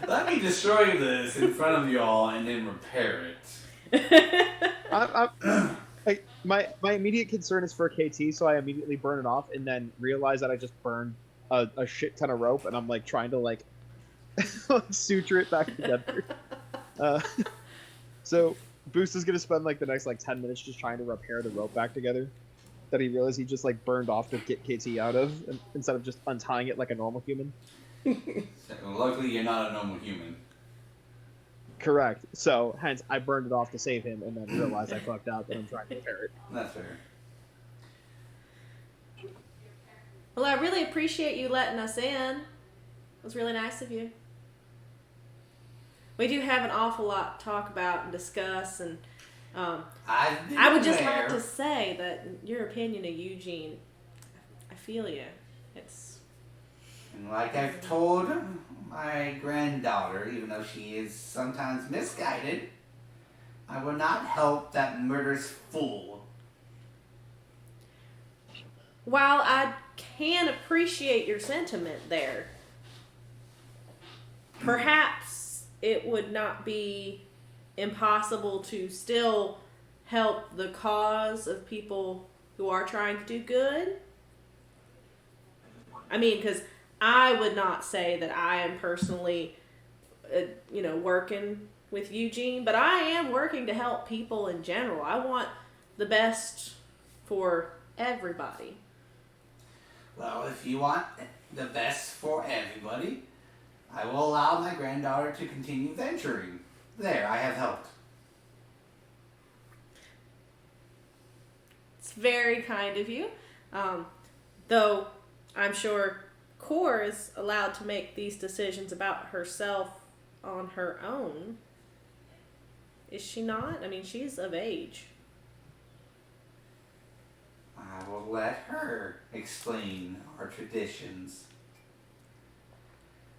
Let me destroy this in front of y'all and then repair it. My immediate concern is for KT, so I immediately burn it off, and then realize that I just burned a shit ton of rope, and I'm like trying to like suture it back together. So Boosta's gonna spend like the next like 10 minutes just trying to repair the rope back together that he realized he just like burned off to get KT out of, instead of just untying it like a normal human. Luckily, you're not a normal human. Correct. So hence I burned it off to save him, and then realized I fucked out that I'm trying to repair it. That's fair. Well, I really appreciate you letting us in. It was really nice of you. We do have an awful lot to talk about and discuss, and I would just like to say that your opinion of Eugene, I feel you. It's... And like I've told my granddaughter, even though she is sometimes misguided, I will not help that murderous fool. While I can appreciate your sentiment there, perhaps it would not be impossible to still help the cause of people who are trying to do good. I mean, because I would not say that I am personally, working with Eugene, but I am working to help people in general. I want the best for everybody. Well, if you want the best for everybody, I will allow my granddaughter to continue venturing. There, I have helped. It's very kind of you. Though I'm sure Core is allowed to make these decisions about herself on her own. Is she not? I mean, she's of age. I will let her explain our traditions.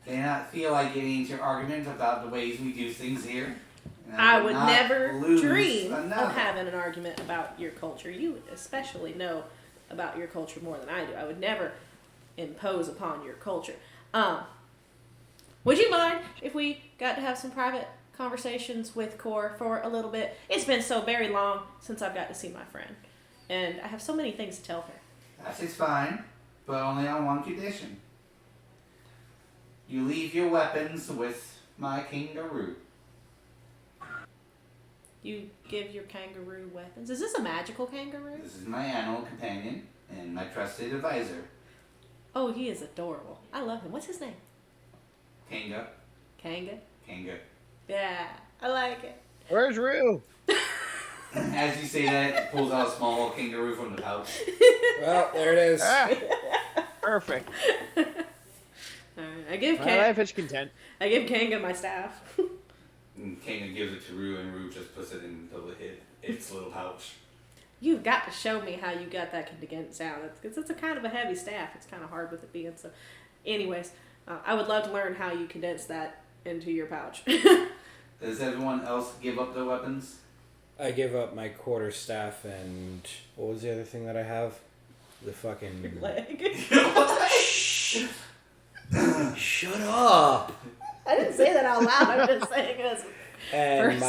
Do not feel like getting into arguments about the ways we do things here. I would not never lose dream another. of having an argument about your culture. You especially know about your culture more than I do. I would never impose upon your culture. Would you mind if we got to have some private conversations with Core for a little bit. It's been so very long since I've got to see my friend, and I have so many things to tell her. That is fine, but only on one condition. You leave your weapons with my kangaroo. You give your kangaroo weapons. Is this a magical kangaroo? This is my animal companion and my trusted advisor, Oh, he is adorable. I love him. What's his name? Kanga. Kanga? Kanga. Yeah, I like it. Where's Rue? As you say that, it pulls out a small kangaroo from the pouch. Well, there it is. Ah, perfect. Alright, I give My life is content. I give Kanga my staff. And Kanga gives it to Rue, and Rue just puts it in its little pouch. You've got to show me how you got that condensed down. It's a kind of a heavy staff. It's kind of hard with it being so. Anyways, I would love to learn how you condense that into your pouch. Does everyone else give up their weapons? I give up my quarterstaff and what was the other thing that I have? The fucking Leg. Shut up. I didn't say that out loud. I'm just saying it as And first.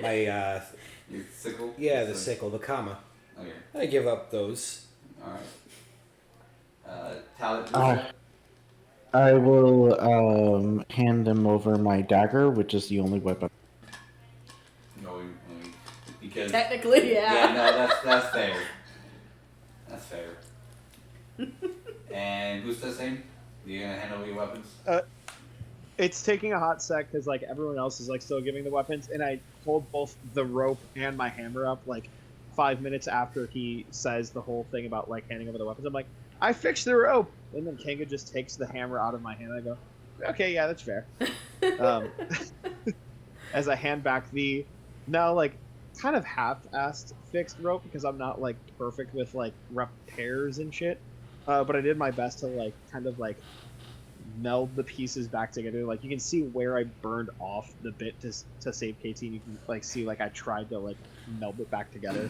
my Your sickle? the sickle, the comma. Okay, I give up those. alright. Talbot, I will hand them over my dagger, which is the only weapon. No, because... technically, Yeah, no, that's fair. That's fair. And who's the same? You gonna hand over your weapons? It's taking a hot sec because like everyone else is like still giving the weapons, and I hold both the rope and my hammer up like 5 minutes after he says the whole thing about like handing over the weapons. I'm like, I fixed the rope, and then Kanga just takes the hammer out of my hand. I go, okay, yeah, that's fair. As I hand back the now like kind of half-assed fixed rope because I'm not like perfect with like repairs and shit, but I did my best to like kind of like meld the pieces back together. Like you can see where I burned off the bit to save KT, and you can like see like I tried to like meld it back together.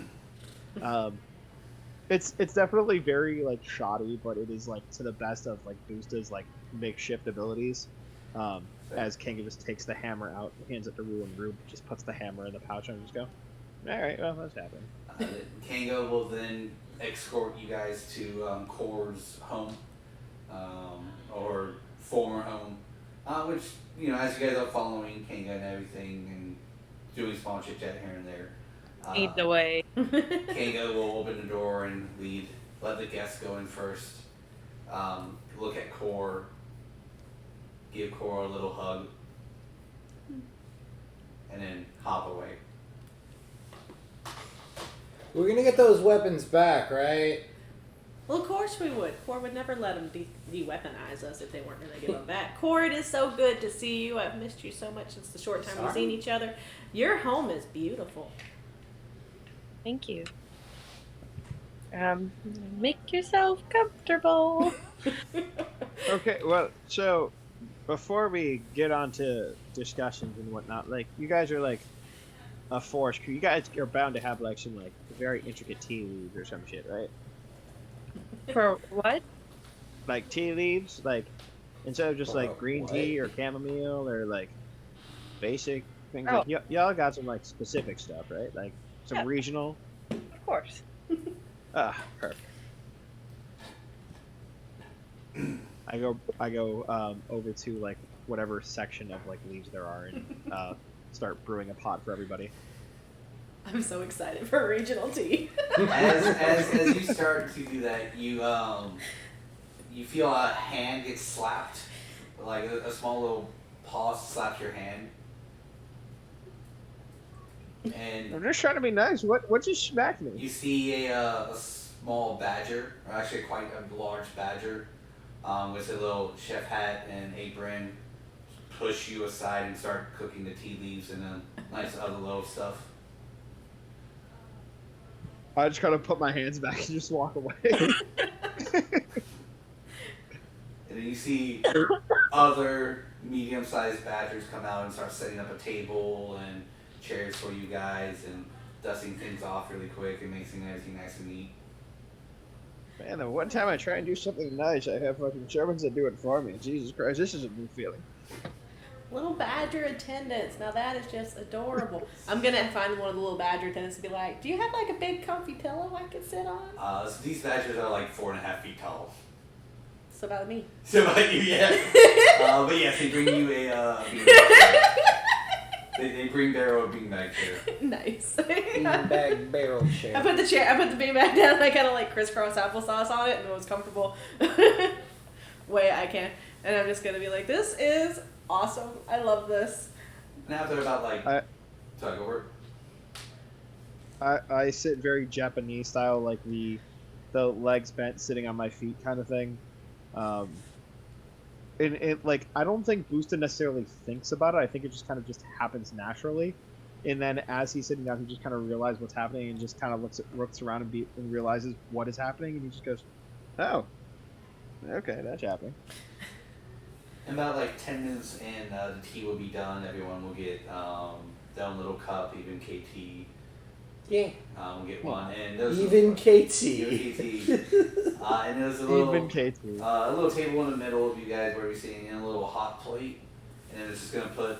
It's definitely very like shoddy, but it is like to the best of like Bousta's like makeshift abilities. As Kanga just takes the hammer out, hands it to Rue, and Rue just puts the hammer in the pouch and just go, all right, well, that's happening. Kanga will then escort you guys to Core's home, or former home, which, you know, as you guys are following Kanga and everything and doing small chit chat here and there, Lead the way. Kanga will open the door and let the guests go in first, look at Core, give Core a little hug, and then hop away. We're gonna get those weapons back, right? Well, of course we would. Core would never let them de-weaponize us if they weren't going to give them back. Core, it is so good to see you. I've missed you so much since the short time we've seen each other. Your home is beautiful. Thank you. Make yourself comfortable. Okay, well, so before we get on to discussions and whatnot, like you guys are like a forest crew. You guys are bound to have like some like very intricate tea leaves or some shit, right? For what? Like tea leaves, like instead of just like green what? tea or chamomile or like basic things. Oh. Like, y'all got some like specific stuff, right? Like some Yeah. regional. Of course. Perfect. I go over to like whatever section of like leaves there are and start brewing a pot for everybody. I'm so excited for regional tea. As you start to do that, you feel a hand get slapped, like a small little paw slaps your hand, and I'm just trying to be nice. What just smacked me? you see a small badger, or actually quite a large badger, with a little chef hat and apron, push you aside and start cooking the tea leaves and a nice other little stuff. I just kind of put my hands back and just walk away. And then you see other medium-sized badgers come out and start setting up a table and chairs for you guys and dusting things off really quick and making everything nice and neat. Man, the one time I try and do something nice, I have fucking Shermans that do it for me. Jesus Christ, this is a new feeling. Little badger attendants. Now that is just adorable. I'm gonna find one of the little badger attendants and be like, "Do you have like a big comfy pillow I could sit on?" So these badgers are like 4.5 feet tall. So about me. So about you, yeah. But yes, they bring you a they bring Barrow a beanbag chair. Nice. Beanbag barrel chair. I put the beanbag down and I kind of like crisscross applesauce on it and the most comfortable way I can. And I'm just gonna be like, "This is awesome. I love this." And after about like, sorry, go work. I sit very Japanese style, like the legs bent, sitting on my feet kind of thing. And it like I don't think Bousta necessarily thinks about it. I think it just kind of just happens naturally. And then as he's sitting down, he just kind of realizes what's happening and just kind of looks around and realizes what is happening, and he just goes, "Oh, okay, that's happening." In about like 10 minutes, and the tea will be done. Everyone will get their own little cup. Even KT. Yeah. We'll get one, and there's Even KT. And there's a little Even KT. A little table in the middle of you guys where you're sitting in a little hot plate, and then it's just gonna put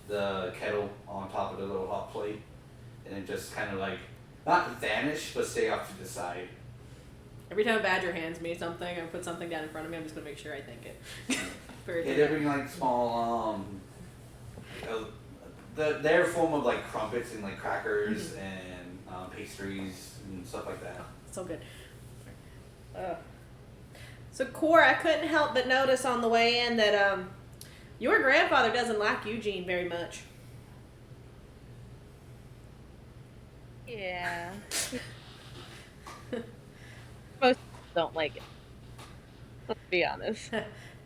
the kettle on top of the little hot plate, and then just kind of like not vanish, but stay off to the side. Every time a badger hands me something or puts something down in front of me, I'm just gonna make sure I think it. Yeah, they bring like small their form of like crumpets and like crackers and pastries and stuff like that. So good. So Core, I couldn't help but notice on the way in that your grandfather doesn't like Eugene very much. Yeah. Most don't like it. Let's be honest.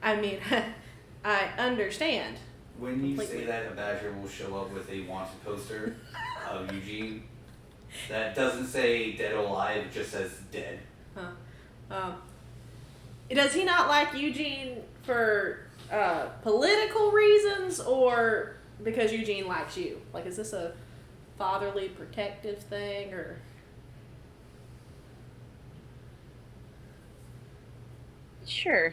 I mean, I understand. When you Completely. say that, a badger will show up with a wanted poster of Eugene that doesn't say dead or alive, it just says dead. Does he not like Eugene for political reasons or because Eugene likes you? Like, is this a fatherly protective thing or? Sure.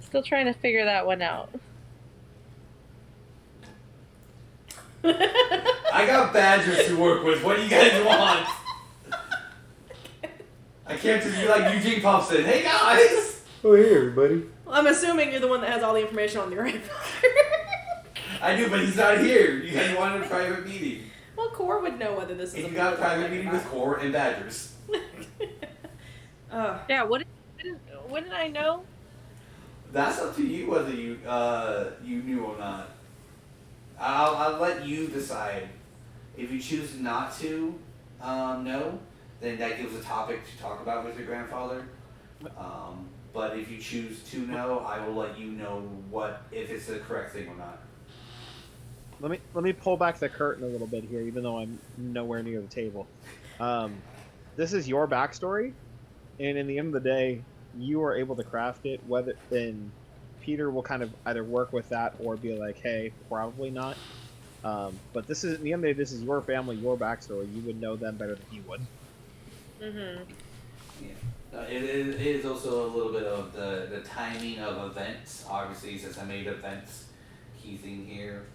Still trying to figure that one out. I got badgers to work with. What do you guys want? I can't just be like Eugene pops in. Hey guys! Oh, hey everybody. Well, I'm assuming you're the one that has all the information on your grandfather. I do, but he's not here. You guys wanted a private meeting. Well, Core would know whether this is. And a you got a private thing or meeting not. with Core and badgers. Yeah, what did I know? That's up to you whether you you knew or not. I'll let you decide. If you choose not to know, then that gives a topic to talk about with your grandfather. But if you choose to know, I will let you know if it's the correct thing or not. Let me pull back the curtain a little bit here, even though I'm nowhere near the table. This is your backstory, and in the end of the day, you are able to craft it. Then Peter will kind of either work with that or be like, "Hey, probably not." But this is, in the end of the day, this is your family, your backstory. You would know them better than he would. Mm-hmm. Yeah. It is also a little bit of the timing of events. Obviously, since I made events key thing here.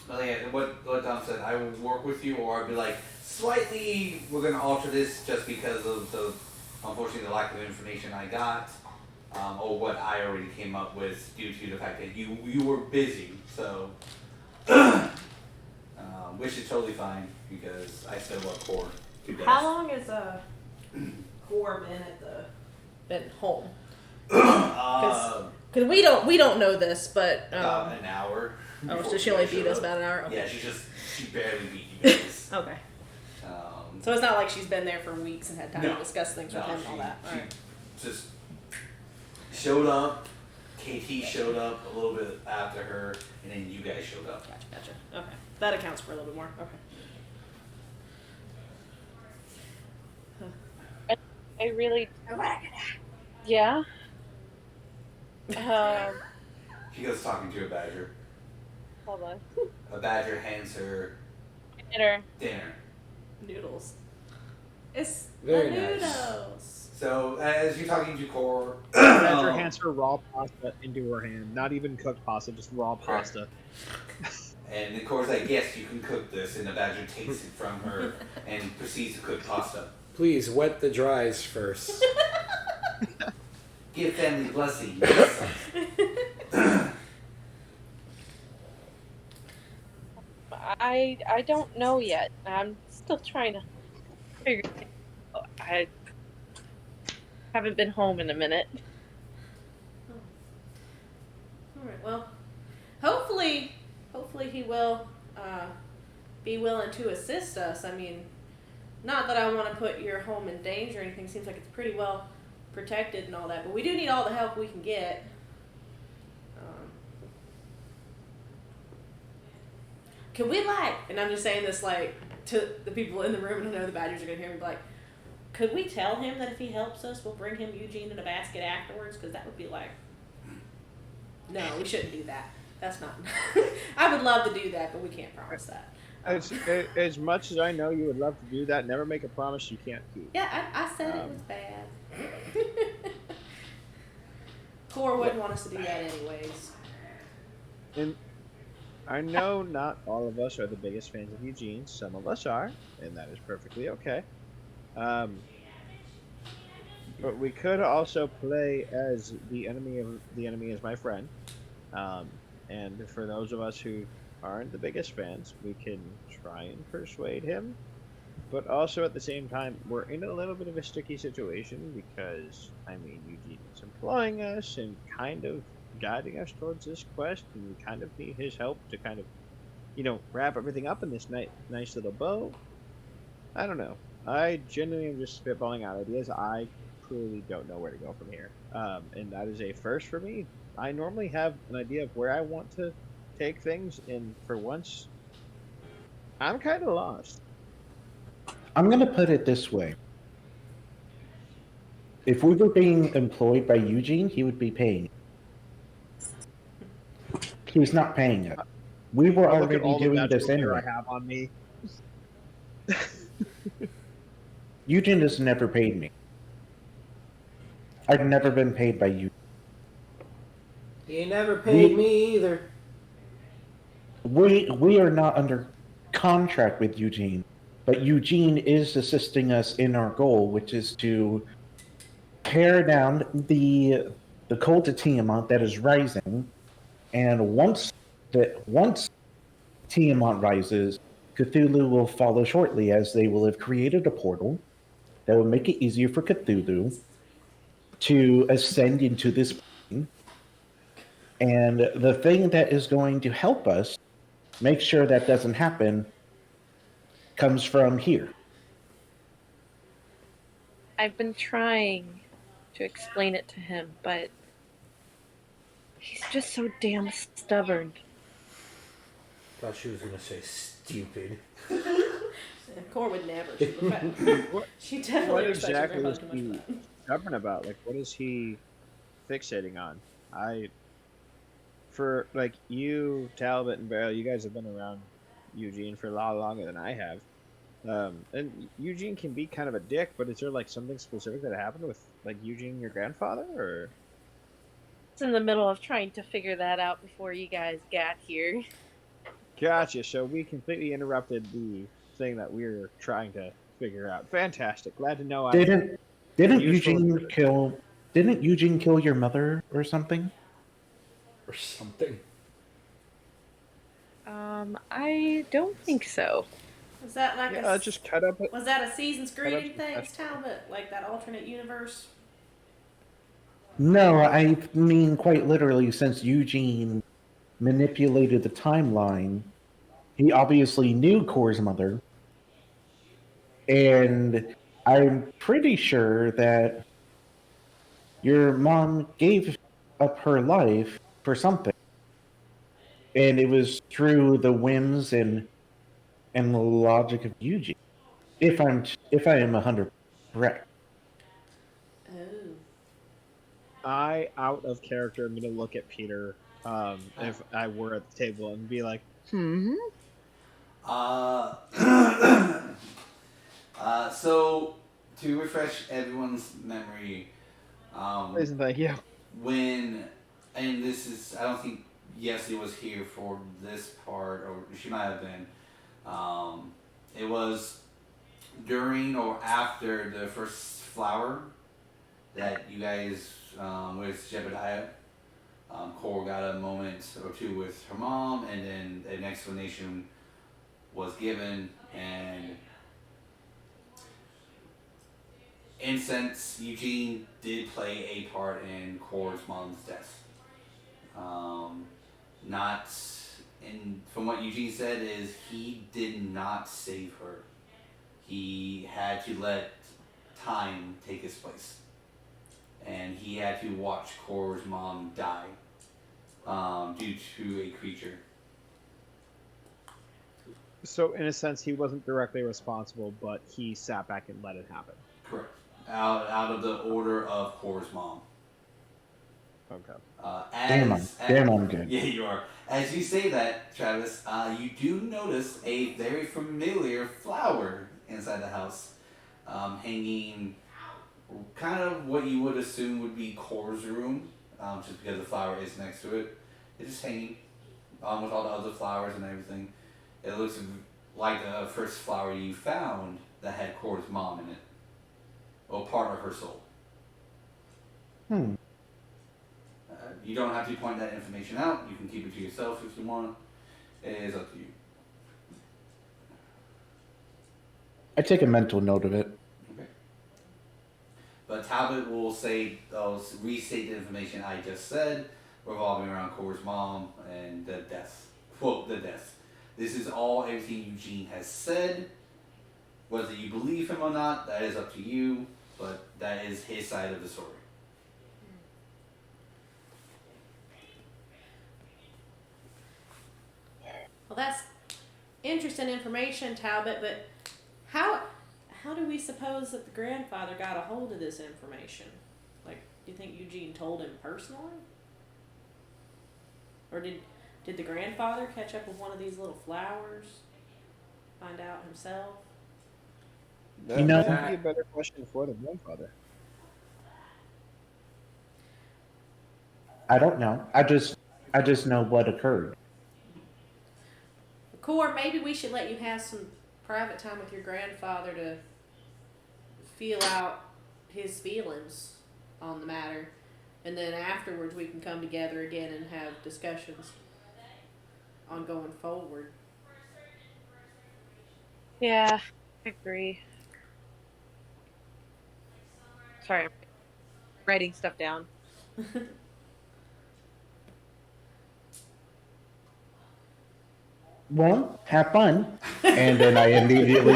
But yeah, what Dom said, I will work with you, or I'd be like, slightly, we're going to alter this just because of unfortunately, the lack of information I got, or what I already came up with due to the fact that you were busy. So, which is totally fine because I still love Core to death. How long has Core been home? Because we don't know this, but About an hour. oh, before so she you only guys beat showed us up. about an hour. Okay. Yeah, she barely beat you guys. Okay. Um, So it's not like she's been there for weeks and had time No. to discuss things with him and all that. She All right. just showed up. KT showed up a little bit after her, and then you guys showed up. Gotcha. Okay. That accounts for a little bit more. Okay. I really. Yeah. She goes talking to a badger. Hold on. A badger hands her Dinner. dinner. Noodles. It's Very the nice. noodles. So as you're talking to Core, Badger hands her raw pasta into her hand. Not even cooked pasta, just raw pasta. and of course, like, yes, you can cook this, and the Badger takes it from her and proceeds to cook pasta. Please wet the dries first. Give family blessing. I don't know yet. I'm still trying to figure it out. I haven't been home in a minute. All right. Well, hopefully he will be willing to assist us. I mean, not that I want to put your home in danger or anything. Seems like it's pretty well protected and all that, but we do need all the help we can get. Can we and I'm just saying this to the people in the room, and I know the Badgers are gonna hear me, but could we tell him that if he helps us, we'll bring him Eugene in a basket afterwards? Because that would be no, we shouldn't do that. That's not. I would love to do that, but we can't promise that. As much as I know you would love to do that, never make a promise you can't keep. Yeah, I said it was bad. Core wouldn't want us to do that anyways. And I know not all of us are the biggest fans of Eugene. Some of us are, and that is perfectly okay. But we could also play as the enemy is my friend. And for those of us who aren't the biggest fans, we can try and persuade him. But also at the same time, we're in a little bit of a sticky situation because, Eugene is employing us and kind of guiding us towards this quest, and we kind of need his help to kind of, wrap everything up in this nice little bow. I don't know. I genuinely am just spitballing out ideas. I truly don't know where to go from here. And that is a first for me. I normally have an idea of where I want to take things, and for once, I'm kind of lost. I'm going to put it this way. If we were being employed by Eugene, he would be paying. He's not paying it. We were already doing this anyway. I have on me. Eugene has never paid me. I've never been paid by Eugene. He never paid me either. We are not under contract with Eugene, but Eugene is assisting us in our goal, which is to tear down the cult of Tiamat that is rising. And once Tiamat rises, Cthulhu will follow shortly, as they will have created a portal that will make it easier for Cthulhu to ascend into this plane. And the thing that is going to help us make sure that doesn't happen comes from here. I've been trying to explain it to him, but he's just so damn stubborn. Thought she was gonna say stupid. Core would never. She definitely What respects exactly her is very he much. stubborn about? What is he fixating on? For you, Talbot, and Beryl, you guys have been around Eugene for a lot longer than I have. And Eugene can be kind of a dick, but is there something specific that happened with Eugene and your grandfather, or? It's in the middle of trying to figure that out before you guys got here. Gotcha. So we completely interrupted the thing that we were trying to figure out. Fantastic. Glad to know. Didn't Eugene kill your mother or something? Or something. I don't think so. Was that just cut up. Was that a season's greeting thing, Talbot? Like that alternate universe? No, I mean quite literally. Since Eugene manipulated the timeline, he obviously knew Core's mother, and I'm pretty sure that your mom gave up her life for something, and it was through the whims and the logic of Eugene. If I am 100% correct. Oh. I, out of character, am going to look at Peter if I were at the table and be like, So to refresh everyone's memory, Please, thank you. when, and this is, I don't think Yeslie was here for this part, or she might have been. It was during or after the first flower that you guys, with Jebediah, Cole got a moment or two with her mom, and then an explanation was given, and in sense, Eugene did play a part in Core's mom's death. Not in, from what Eugene said, is he did not save her. He had to let time take his place, and he had to watch Core's mom die due to a creature. So, in a sense, he wasn't directly responsible, but he sat back and let it happen. Correct. Out of the order of Core's mom. Okay. Damn, I'm good. Yeah, you are. As you say that, Travis, you do notice a very familiar flower inside the house, hanging kind of what you would assume would be Core's room, just because the flower is next to it. It's just hanging with all the other flowers and everything. It looks like the first flower you found that had Core's mom in it, or part of her soul. You don't have to point that information out. You can keep it to yourself if you want. It is up to you. I take a mental note of it. Okay. But Talbot will say, restate the information I just said, revolving around Core's mom and the death. Quote, the death. This is all everything Eugene has said. Whether you believe him or not, that is up to you. But that is his side of the story. Well, that's interesting information, Talbot, but how do we suppose that the grandfather got a hold of this information? Like, do you think Eugene told him personally? Or did the grandfather catch up with one of these little flowers? Find out himself? That You know- might be a better question for the grandfather. I don't know. I just know what occurred. Core, maybe we should let you have some private time with your grandfather to feel out his feelings on the matter. And then afterwards we can come together again and have discussions on going forward. Yeah, I agree. Sorry, I'm writing stuff down. Well, have fun. And then I immediately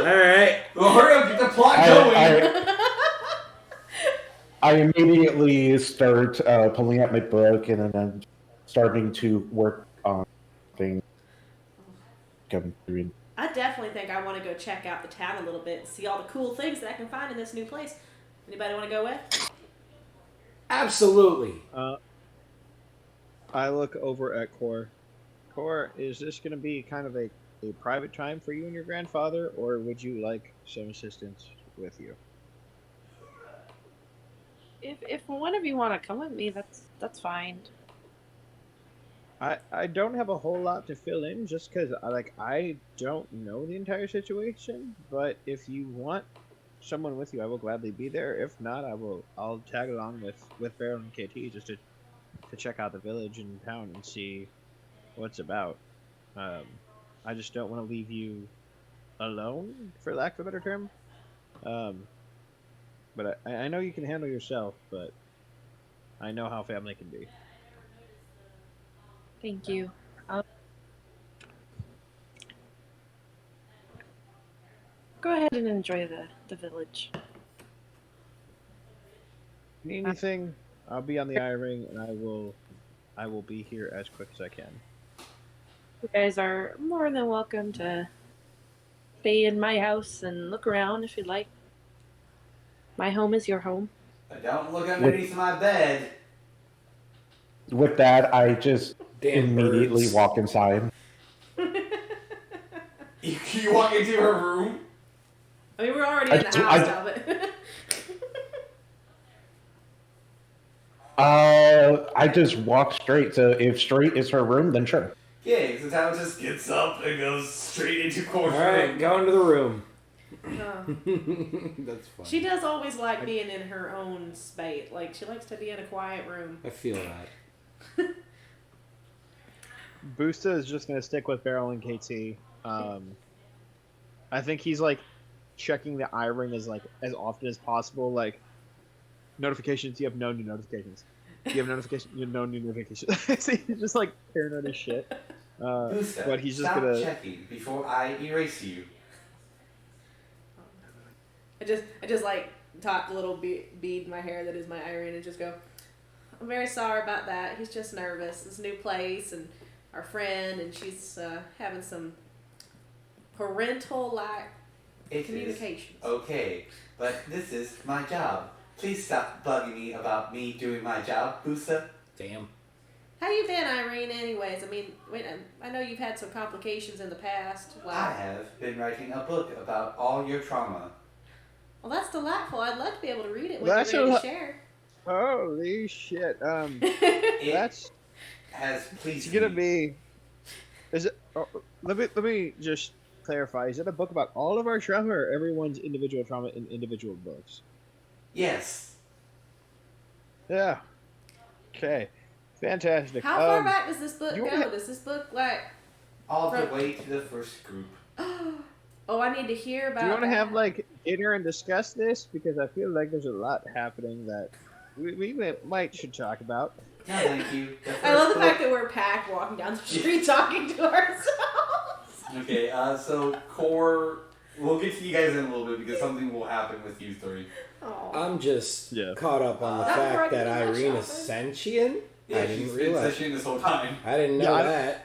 All right. Well, hurry up, get the plot going. I immediately start pulling out my book, and then I'm starting to work on things. Come through. I definitely think I want to go check out the town a little bit and see all the cool things that I can find in this new place. Anybody want to go with? Absolutely. I look over at Core. Core, is this going to be kind of a private time for you and your grandfather, or would you like some assistance with you? If one of you want to come with me, that's fine. I don't have a whole lot to fill in, just because I don't know the entire situation. But if you want someone with you, I will gladly be there. If not, I'll tag along with Beryl and KT just to check out the village and town and see what's about. I just don't want to leave you alone, for lack of a better term. But I know you can handle yourself, but I know how family can be. Thank you. Go ahead and enjoy the village. Need anything? I'll be on the I-ring, and I will be here as quick as I can. You guys are more than welcome to stay in my house and look around if you'd like. My home is your home. Don't look underneath my bed. With that, I just Damn immediately birds. walk inside. You You walk into her room? I mean, we're already in the house, Talbot. I just walk straight. So if straight is her room, then sure. Yeah, so Talbot just gets up and goes straight into Core's All right, room. go into the room. Oh. That's fine. She does always like being in her own space. Like, she likes to be in a quiet room. I feel that. Bousta is just gonna stick with Beryl and KT. I think he's like checking the eye ring as often as possible. Like notifications, you have no new notifications. You have notifications, you have no new notifications. So he's just like paranoid as shit. Bousta, But he's just stop gonna checking before I erase you. I just like top the little bead in my hair that is my eye ring and just go, I'm very sorry about that. He's just nervous. This new place and our friend, and she's having some parental-like communications. Okay, but this is my job. Please stop bugging me about me doing my job, Bousta. Damn. How you been, Irene, anyways? I mean, I know you've had some complications in the past. I have been writing a book about all your trauma. Well, that's delightful. I'd love to be able to read it when That's you're ready a to share. holy shit. It That's has pleased it's gonna me. be. Is it? Let me just clarify. Is it a book about all of our trauma or everyone's individual trauma in individual books? Yes. Yeah. Okay. Fantastic. How far back does this book you go? wanna- Does this book, like... All the way to the first group. Oh, I need to hear about Do you want to that. have like dinner and discuss this? Because I feel like there's a lot happening that we might should talk about. No, thank you. I love the fact that we're packed walking down the street talking to ourselves. Okay, so Core, we'll get to you guys in a little bit because something will happen with you three. Aw. I'm just Yeah. caught up on the That's where I fact can that do my Irene is shopping. sentient. Yeah, I she's didn't been realize. sessioning this whole time. I didn't know Yeah, that.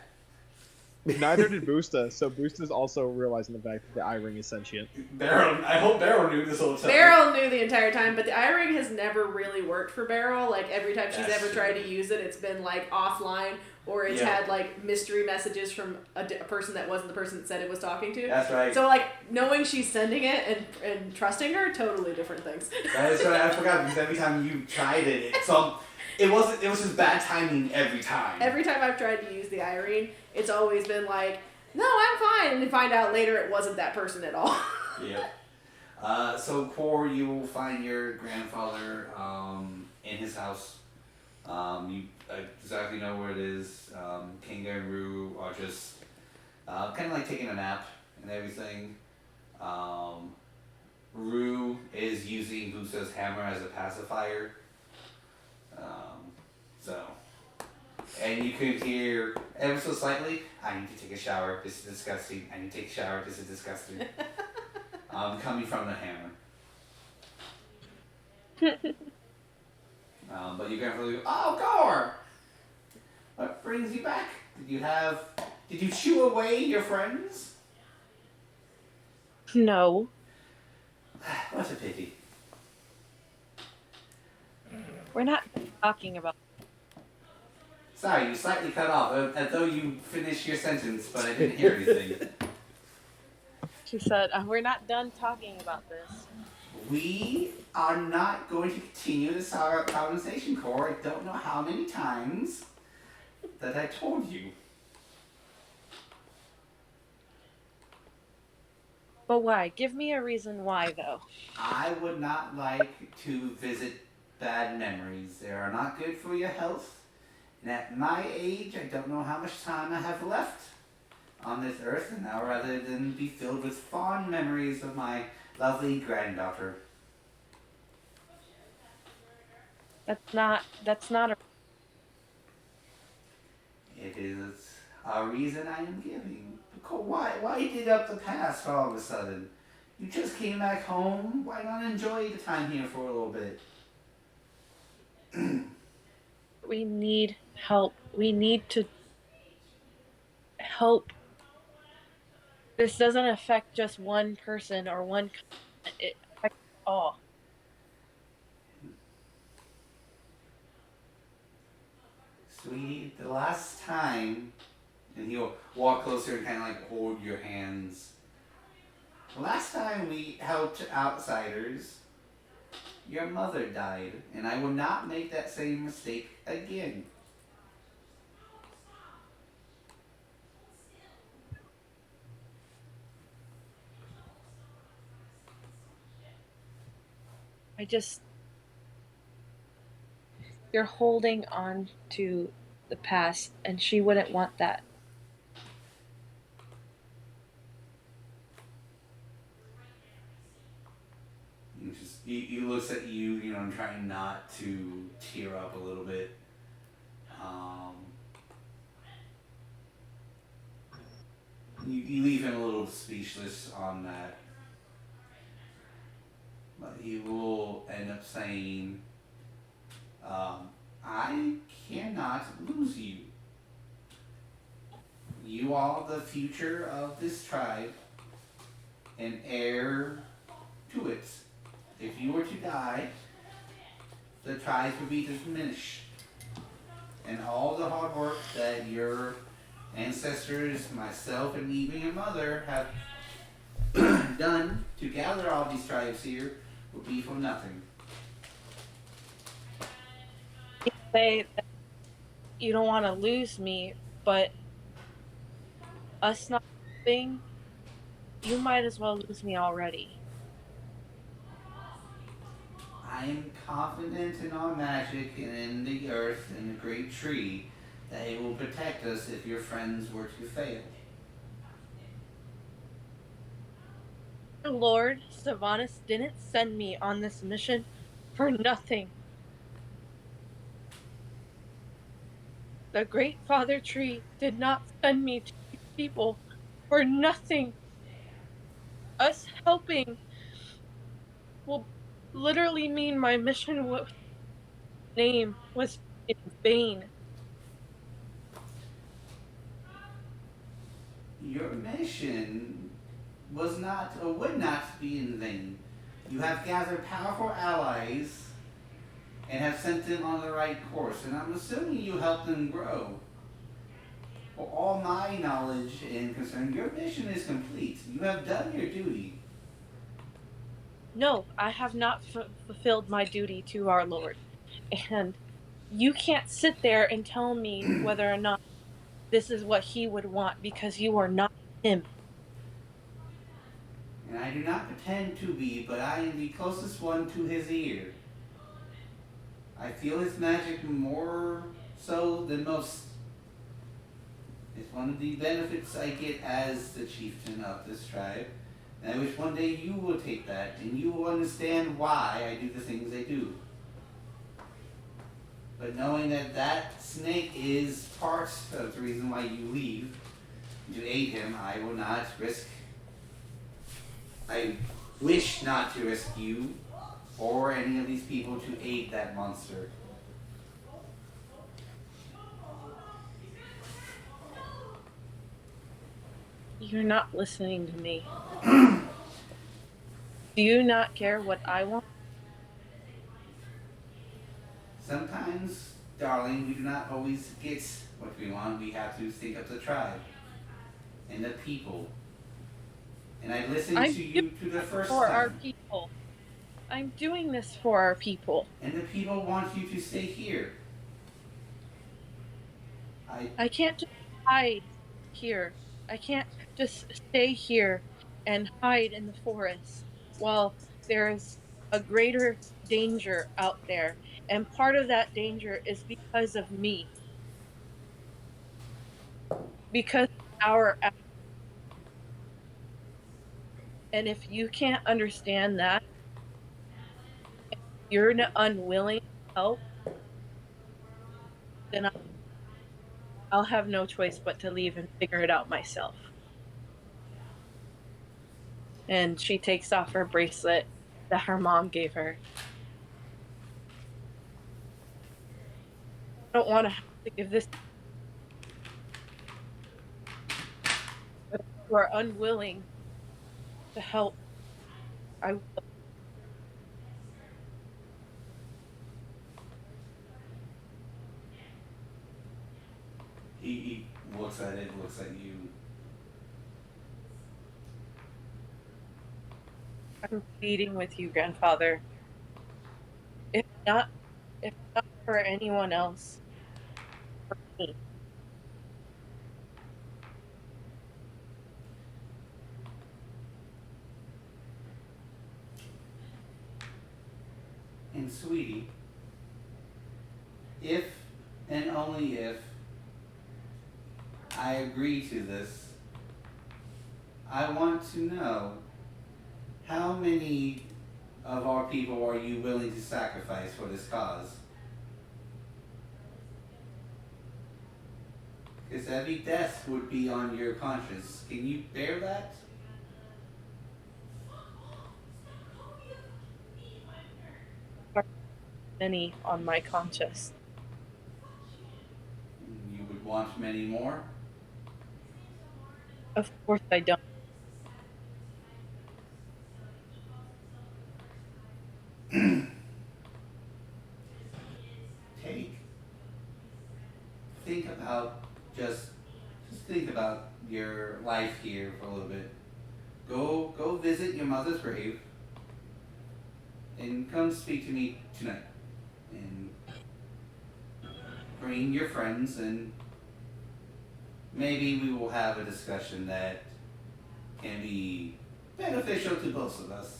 Neither did Bousta, so Bousta's also realizing the fact that the eye ring is sentient. I hope Beryl knew this whole time. Beryl knew the entire time, but the eye ring has never really worked for Beryl. Like, every time she's That's ever true. tried to use it, it's been, like, offline, or it's Yeah. had, like, mystery messages from a person that wasn't the person that said it was talking to. That's right. So, like, knowing she's sending it and trusting her, totally different things. That's right. I forgot because every time you tried it, it was just bad timing every time. Every time I've tried to use the eye ring, it's always been like, no, I'm fine, and then find out later it wasn't that person at all. Yeah. So Core, you will find your grandfather in his house. You exactly know where it is. Kinga and Rue are just kind of like taking a nap and everything. Rue is using Bousta's hammer as a pacifier. And you could hear ever so slightly, I need to take a shower, this is disgusting, I need to take a shower, this is disgusting. Coming from the hammer. But you can't really go, oh, Gore! What brings you back? Did you shoo away your friends? No. What a pity. We're not talking about. Sorry, you slightly cut off, as though you finished your sentence, but I didn't hear anything. She said, we're not done talking about this. We are not going to continue this conversation, Core. I don't know how many times that I told you. But why? Give me a reason why, though. I would not like to visit bad memories. They are not good for your health. And at my age, I don't know how much time I have left on this earth, and now rather than be filled with fond memories of my lovely granddaughter. That's not a. It is a reason I am giving. Why dig up the past all of a sudden? You just came back home. Why not enjoy the time here for a little bit? We need help. We need to help. This doesn't affect just one person or one. It affects all. Sweetie, the last time, and he'll walk closer and kind of like hold your hands. Last time we helped outsiders, your mother died, and I will not make that same mistake again. I just. You're holding on to the past, and she wouldn't want that. He looks at you, trying not to tear up a little bit. Um, you leave him a little speechless on that. But he will end up saying, I cannot lose you. You are the future of this tribe and heir to it. If you were to die, the tribe would be diminished. And all the hard work that your ancestors, myself, and even your mother have done to gather all these tribes here would be for nothing. You say that you don't want to lose me, but us not helping, you might as well lose me already. I am confident in our magic and in the earth and the great tree that it will protect us if your friends were to fail. Lord Sylvanas didn't send me on this mission for nothing. The Great Father Tree did not send me to these people for nothing. Us helping will literally mean my mission name was in vain. Your mission was not or would not be in vain. You have gathered powerful allies and have sent them on the right course, and I'm assuming you helped them grow. For all my knowledge and concern, your mission is complete. You have done your duty. No, I have not fulfilled my duty to our Lord. And you can't sit there and tell me whether or not this is what he would want because you are not him. And I do not pretend to be, but I am the closest one to his ear. I feel his magic more so than most. It's one of the benefits I get as the chieftain of this tribe. And I wish one day you will take that and you will understand why I do the things I do. But knowing that that snake is part of the reason why you leave to aid him, I will not risk. I wish not to risk you or any of these people to aid that monster. You're not listening to me. Do you not care what I want? Sometimes, darling, we do not always get what we want. We have to think of the tribe and the people. And I listened to you to the first for time. our people. I'm doing this for our people. And the people want you to stay here. I can't just hide here. I can't just stay here and hide in the forest while there is a greater danger out there. And part of that danger is because of me. Because our and if you can't understand that, you're unwilling to help, then I'll have no choice but to leave and figure it out myself. And she takes off her bracelet that her mom gave her. I don't want to have to give this. But if you are unwilling to help, I will. He looks at it, looks at you. I'm pleading with you, grandfather. If not, if not for anyone else, for me. And sweetie, if and only if I agree to this, I want to know how many of our people are you willing to sacrifice for this cause? Because every death would be on your conscience. Can you bear that? Many on my conscience. You would want many more? Of course I don't. Think about just think about your life here for a little bit. Go visit your mother's grave and come speak to me tonight. And bring your friends and maybe we will have a discussion that can be beneficial to both of us.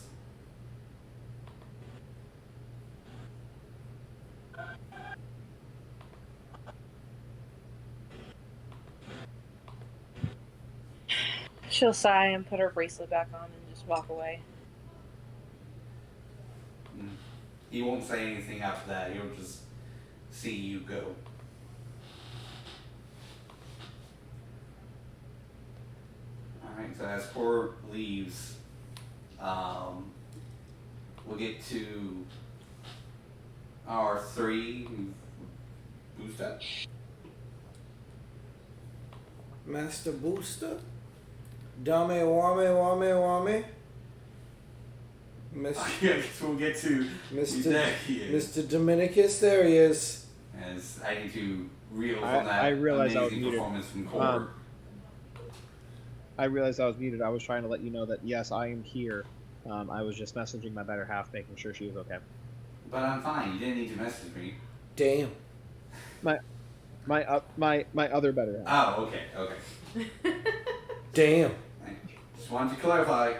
She'll sigh and put her bracelet back on and just walk away. He won't say anything after that. He'll just see you go. Alright, so as Core leaves, we'll get to our 3 Bousta. Master Bousta? Dame wame. Yeah, we'll get to Mr. Dominicus, there he is. As I need to reel from I that realized I was amazing muted. performance from Core. I realized I was muted. I was trying to let you know that yes, I am here. I was just messaging my better half, making sure she was okay. But I'm fine. You didn't need to message me. Damn. My other better half. Oh, okay. Damn. I just wanted to clarify.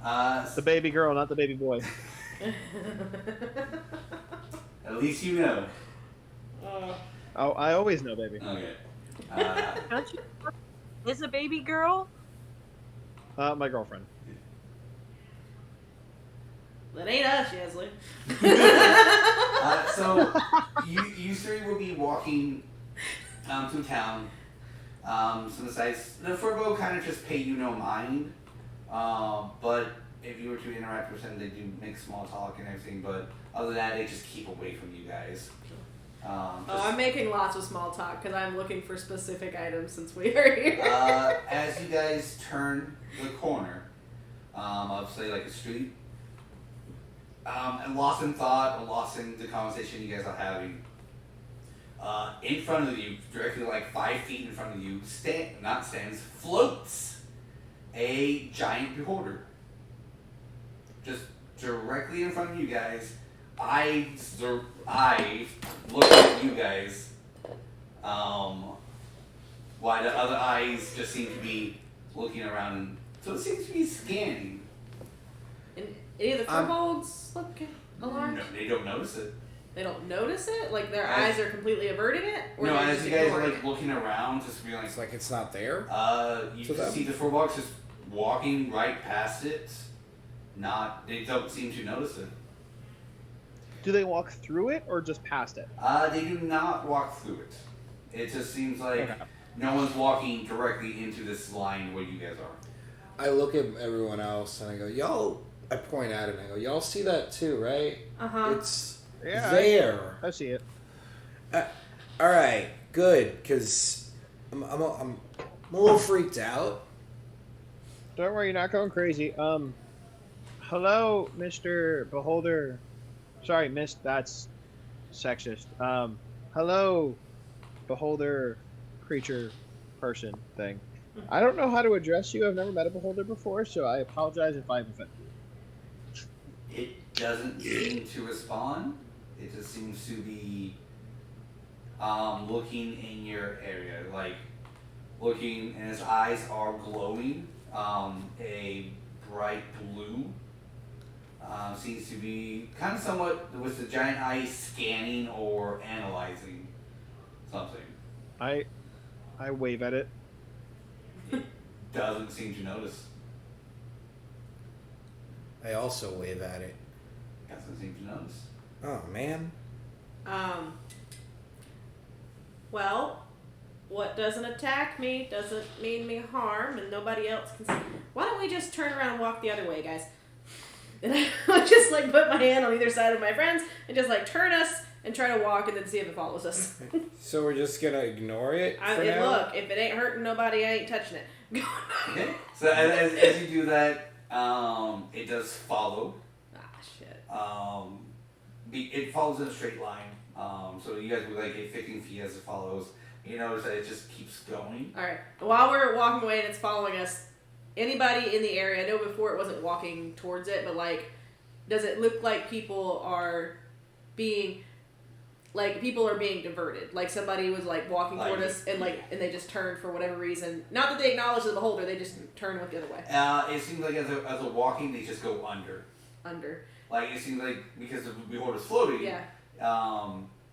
The baby girl, not the baby boy. At least you know. Oh, I always know, baby. Okay. Don't you? Is a baby girl? My girlfriend. That ain't us, Yeslie. So you 3 will be walking through town. Some of the sites. The Furbo kind of just pay you no mind. But if you were to interact with them, they do make small talk and everything. But other than that, they just keep away from you guys. I'm making lots of small talk because I'm looking for specific items since we are here. As you guys turn the corner of, say, like a street, and lost in thought, or lost in the conversation you guys are having, in front of you, directly like 5 feet in front of you, floats a giant beholder. Just directly in front of you guys, eyes looking at you guys, while the other eyes just seem to be looking around. So it seems to be scanning. And any of the furbolgs look alarmed? No, they don't notice it. They don't notice it? Like their eyes are completely averting it? Or No, they're as just you guys are ignoring like it? looking around, just being like, It's like it's not there. you So can that- see the 4 box just walking right past it. They don't seem to notice it. Do they walk through it or just past it? They do not walk through it. It just seems like Okay. no one's walking directly into this line where you guys are. I look at everyone else and I go, y'all. I point at it and I go, y'all see that too, right? Uh-huh. It's Yeah, there. I see it. All right, good, because I'm a little freaked out. Don't worry, you're not going crazy. Hello, Mr. Beholder. Sorry, Miss. That's sexist. Hello, Beholder, creature, person thing. I don't know how to address you. I've never met a beholder before, so I apologize if I've offended you. It doesn't seem to respond. It just seems to be looking in your area, like looking, and his eyes are glowing, a bright blue. Seems to be kind of somewhat with the giant eyes scanning or analyzing something. I wave at it. It doesn't seem to notice. I also wave at it. Doesn't seem to notice. Oh, man. Well, what doesn't attack me doesn't mean me harm, and nobody else can see. Why don't we just turn around and walk the other way, guys? And I just like put my hand on either side of my friends and just like turn us and try to walk and then see if it follows us. So we're just gonna ignore it for now? Look, if it ain't hurting nobody, I ain't touching it. Okay. So as you do that, it does follow. Ah, shit. It follows in a straight line. So you guys would like it 15 feet as it follows. You notice that it just keeps going. Alright. While we're walking away and it's following us, anybody in the area, I know before it wasn't walking towards it, but like, does it look like people are being diverted? Like somebody was like walking toward us and they just turned for whatever reason. Not that they acknowledge the beholder, they just turn and went the other way. It seems like as they're walking, they just go under. Under. Like it seems like because the beholder's floating. Yeah.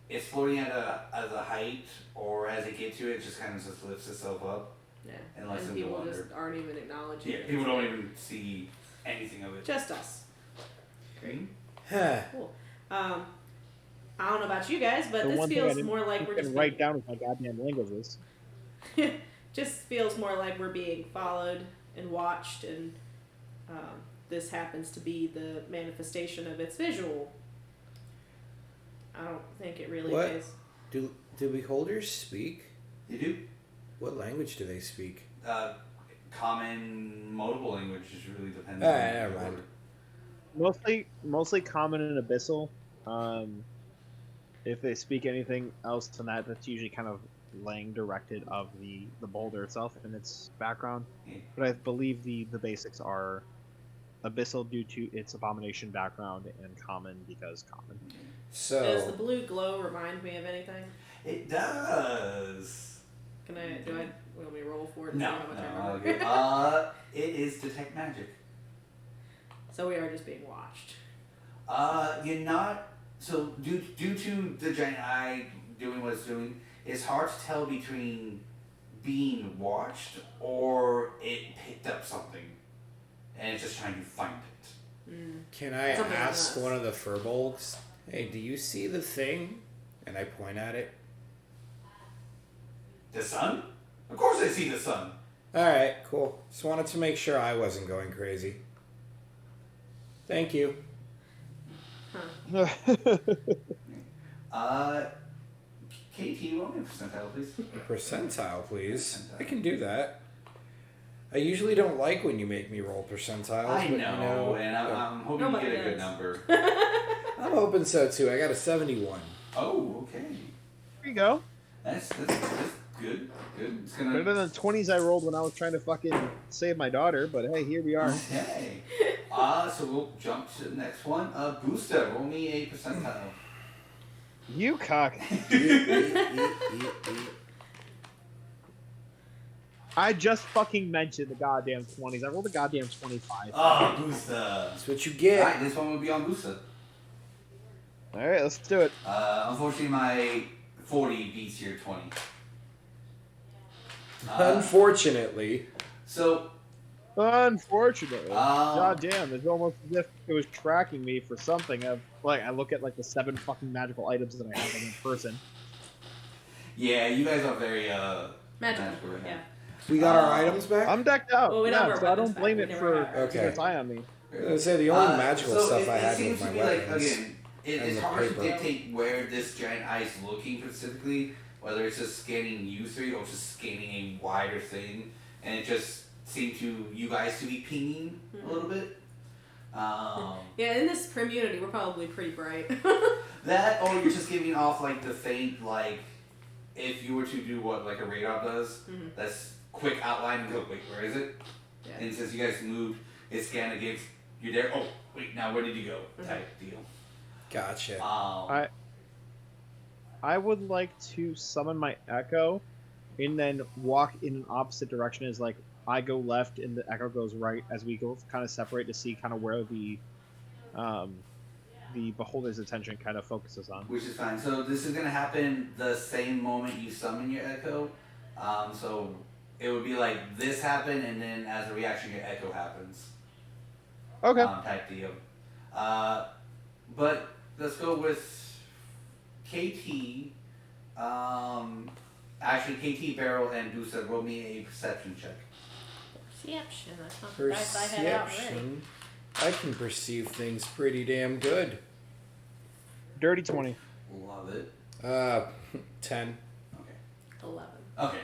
It's floating at a height, or as it gets to it, just kind of just lifts itself up. Yeah. And lets them people go just under. aren't even acknowledging Yeah, it. people don't even see anything of it. Just us. Great. Huh. Cool. I don't know about you guys, but The this one thing I feels didn't more like we're just write down with my goddamn languages. just feels more like we're being followed and watched, and this happens to be the manifestation of its visual. I don't think it really What? is. Do beholders speak? You do? What language do they speak? Common modal language just really depends. Never mind. Mostly common and abyssal. If they speak anything else than that, that's usually kind of lang directed of the boulder itself and its background. Yeah. But I believe the basics are abyssal due to its abomination background and common because common. So Does the blue glow remind me of anything? It does. Can I? Do I? Will we roll for it? No, See how much I no. remember? Okay. It is detect magic. So we are just being watched. You're not. So due to the giant eye doing what it's doing, it's hard to tell between being watched or it picked up something, and it's just trying to find it. can I Something ask else. one of the furbolgs, hey, do you see the thing? And I point at it. The sun? Of course I see the sun. Alright, cool. Just wanted to make sure I wasn't going crazy. Thank you. KT, roll me a percentile, please. Percentile, please. I can do that. I usually don't like when you make me roll percentiles. I but, know, and I'm hoping Nobody you get a good does. number. I'm hoping so too. I got a 71. Oh, okay. There you go. That's good. Good. It's gonna Better than the 20s I rolled when I was trying to fucking save my daughter, but hey, here we are. Okay. So we'll jump to the next one. Bousta, roll me a percentile. You cock. I just fucking mentioned the goddamn 20s. I rolled a goddamn 25. Oh, Bousta. That's what you get. Alright, this one will be on Bousta. Alright, let's do it. Unfortunately, my 40 beats your 20. Unfortunately. So, Unfortunately. God damn, it's almost as if it was tracking me for something. I look at like the 7 fucking magical items that I have in person. yeah, you guys are very, Magical. right now. Yeah. We got our items back? I'm decked out. Well, we don't have our so I weapons don't blame back. it We for never had ours. Okay. its eye on me. I was going to say, the only magical so stuff I it had seems was to my be weapons. again, and it's the hard paper. to dictate where this giant eye is looking specifically, whether it's just scanning you three or just scanning a wider thing, and it just seemed to you guys to be pinging a little bit. Yeah, in this community, we're probably pretty bright. That, or you're just giving off like the faint, like if you were to do what like a radar does, that's quick outline and go, wait, where is it? Yeah. And since you guys moved, it scanned against you there. Oh, wait, now where did you go? Type deal. Gotcha. I would like to summon my echo, and then walk in an opposite direction. As like I go left and the echo goes right, as we go kind of separate to see kind of where the beholder's attention kind of focuses on. Which is fine. So this is going to happen the same moment you summon your echo. So it would be like this happened, and then as a reaction, your echo happens. Okay. Type deal. But let's go with KT. Actually, KT, Beryl, and Bousta, roll me a perception check. Perception. That's not the dice I had out ready. I can perceive things pretty damn good. Dirty 20. Love it. 10. Okay. 11. Okay.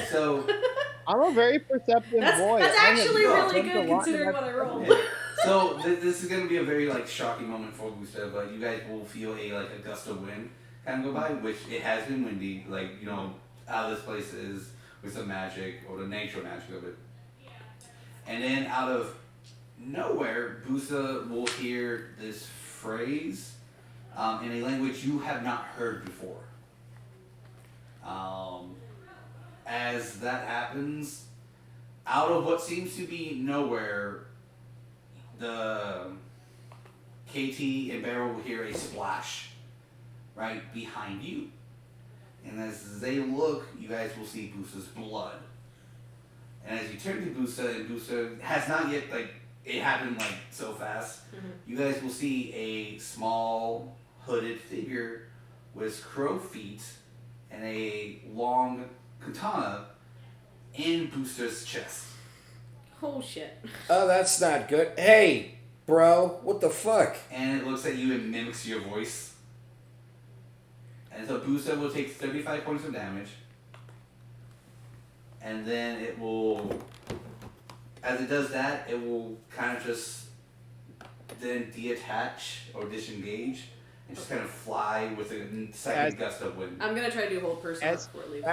So I'm a very perceptive boy. That's actually really good a lot considering what I rolled. yeah. So this is gonna be a very shocking moment for Bousta, but you guys will feel a gust of wind kind of go by, which it has been windy. Out of this place is with some magic or the nature magic of it. And then out of nowhere, Bousta will hear this phrase in a language you have not heard before. As that happens, out of what seems to be nowhere, the KT and Beryl will hear a splash right behind you. And as they look, you guys will see Bousta's blood. And as you turn to Bousta, and Bousta has not yet, it happened so fast, you guys will see a small hooded figure with crow feet and a long katana in Bousta's chest. Oh shit. Oh, that's not good. Hey, bro, what the fuck? And it looks at you and mimics your voice. And so Bousta will take 35 points of damage. And then it will, as it does that, it will kind of just then detach or disengage and just kind of fly with a second gust of wind. I'm gonna try to do hold person before it leaves.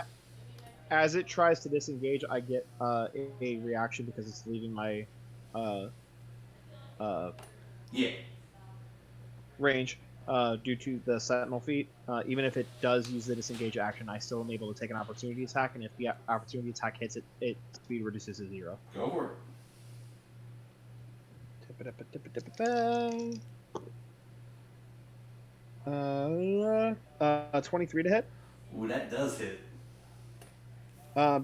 As it tries to disengage, I get a reaction because it's leaving my range due to the sentinel feat. Even if it does use the disengage action, I still am able to take an opportunity attack, and if the opportunity attack hits it, its speed reduces to 0. Go for it. 23 to hit. Ooh, that does hit.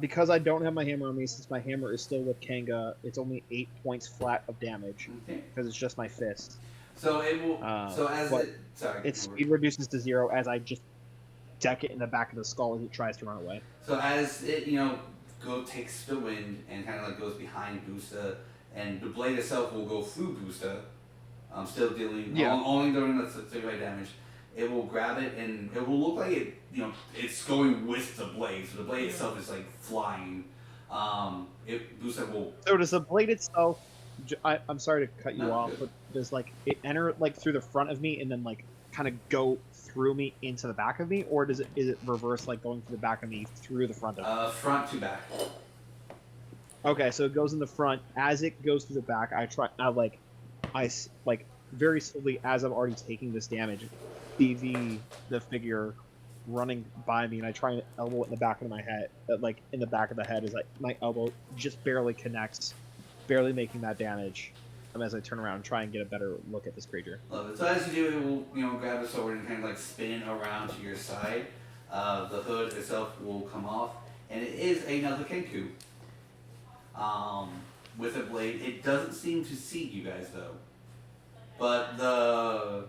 Because I don't have my hammer on me, since my hammer is still with Kanga, it's only 8 points flat of damage. Okay. Because it's just my fist. So it will. Its speed reduces to 0 as I just deck it in the back of the skull as it tries to run away. So as it takes the wind and kind of goes behind Bousta, and the blade itself will go through Bousta, still dealing only during the 35 damage. It will grab it and it will look like it. It's going with the blade. So the blade itself is flying. Bousta will. So does the blade itself? I'm sorry to cut you off, but does it enter through the front of me and then kind of go through me into the back of me, or is it reverse, going through the back of me through the front of me? Front to back. Okay, so it goes in the front. As it goes through the back, I very slowly, as I'm already taking this damage, the figure running by me, and I try and elbow it in the back of my head. In the back of the head is my elbow just barely connects, barely making that damage. As I turn around and try and get a better look at this creature. Love it. So as you do, it will grab the sword and kind of spin around to your side. The hood itself will come off, and it is another Kenku. With a blade, it doesn't seem to see you guys though. But the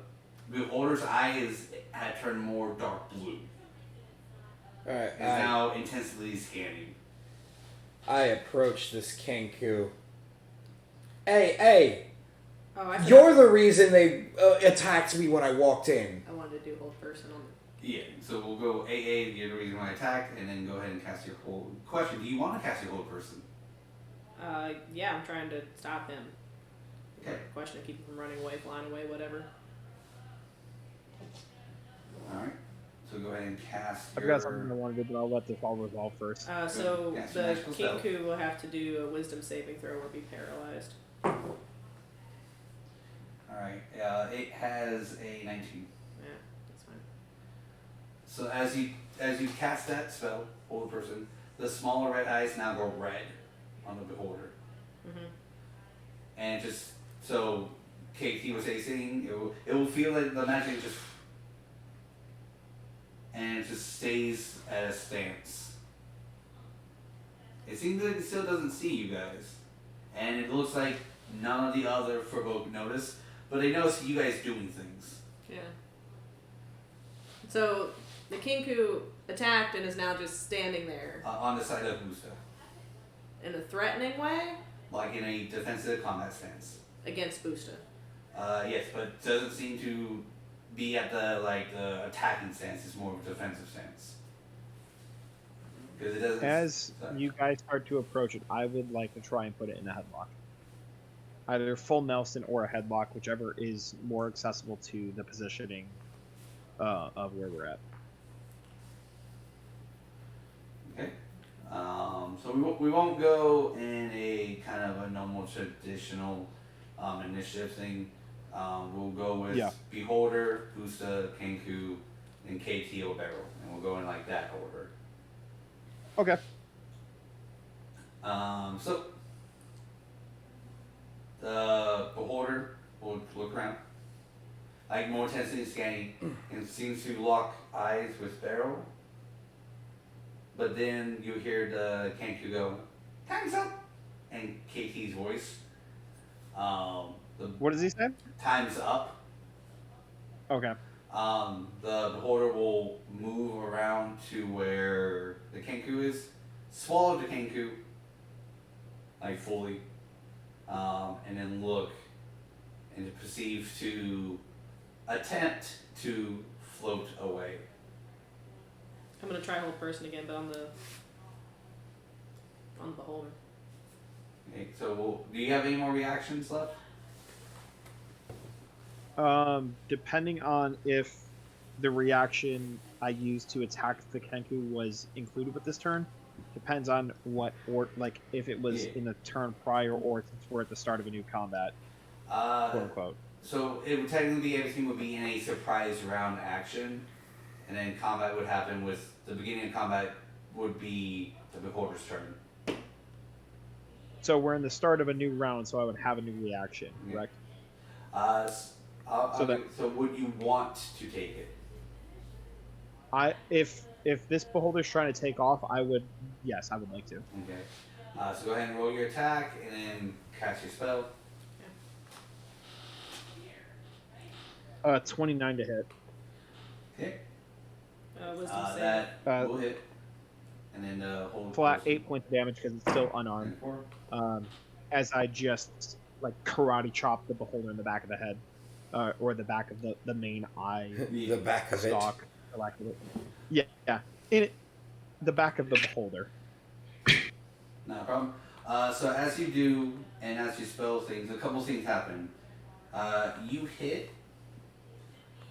beholder's eyes had turned more dark blue. Alright. It's now intensely scanning. I approach this Kenku. Hey! Oh, You're the reason they attacked me when I walked in. I wanted to do hold person on Yeah, so we'll go AA, you're the reason why I attacked, and then go ahead and cast your hold. Question, do you want to cast your hold person? Yeah, I'm trying to stop him. Okay. Question, keep him from running away, flying away, whatever. Alright. So go ahead and cast I've your... got something I want to do, but I'll let this all resolve first. So Cast the your magical spell. Kinku will have to do a wisdom saving throw or be paralyzed. Alright, it has a 19. Yeah, that's fine. So as you cast that spell, hold the person, the smaller red eyes now go red on the beholder. Mm-hmm. And just so KT was saying, it will feel like the magic just, and it just stays at a stance. It seems like it still doesn't see you guys, and it looks like none of the other folk notice, but they notice you guys doing things. Yeah. So the Kinku attacked and is now just standing there On the side of Bousta, in a threatening way like in a defensive combat stance. against Bousta. Yes, but doesn't seem to be at the attacking stance. It's more of a defensive stance. Because it doesn't. As you guys start to approach it, I would like to try and put it in a headlock. Either full Nelson or a headlock, whichever is more accessible to the positioning of where we're at. Okay. So we won't go in a kind of a normal traditional initiative thing. We'll go with Beholder, Bousta, Kenku, and KT Owlbear, and we'll go in like that order. Okay. So the Beholder will look around, like more intensely scanning, and seems to lock eyes with Beryl. But then you hear the Kenku go, "Time's up," and KT's voice. What does he say? Time's up. Okay. The beholder will move around to where the Kenku is, swallow the Kenku, like fully, and then look and perceive to attempt to float away. I'm gonna try hold person again, but on the beholder. Okay, so do you have any more reactions left? Depending on if the reaction I used to attack the Kenku was included with this turn, depends on what, or like if it was in a turn prior or since we're at the start of a new combat, quote unquote. So it would technically everything would be in a surprise round action, and then combat would happen with the beginning of combat would be the beholder's turn. So we're in the start of a new round, so I would have a new reaction, correct? So would you want to take it? If this beholder's trying to take off, I would like to. Okay. So go ahead and roll your attack and then cast your spell. 29 to hit. Okay. Wisdom save. That will hit. And then hold Flat 8 points of damage because it's still unarmed. As I just like karate chop the beholder in the back of the head, or the back of the main eye. The back of stalk, for lack of it. Yeah, the back of the beholder. No problem. So as you do, and as you spell things, a couple things happen. You hit,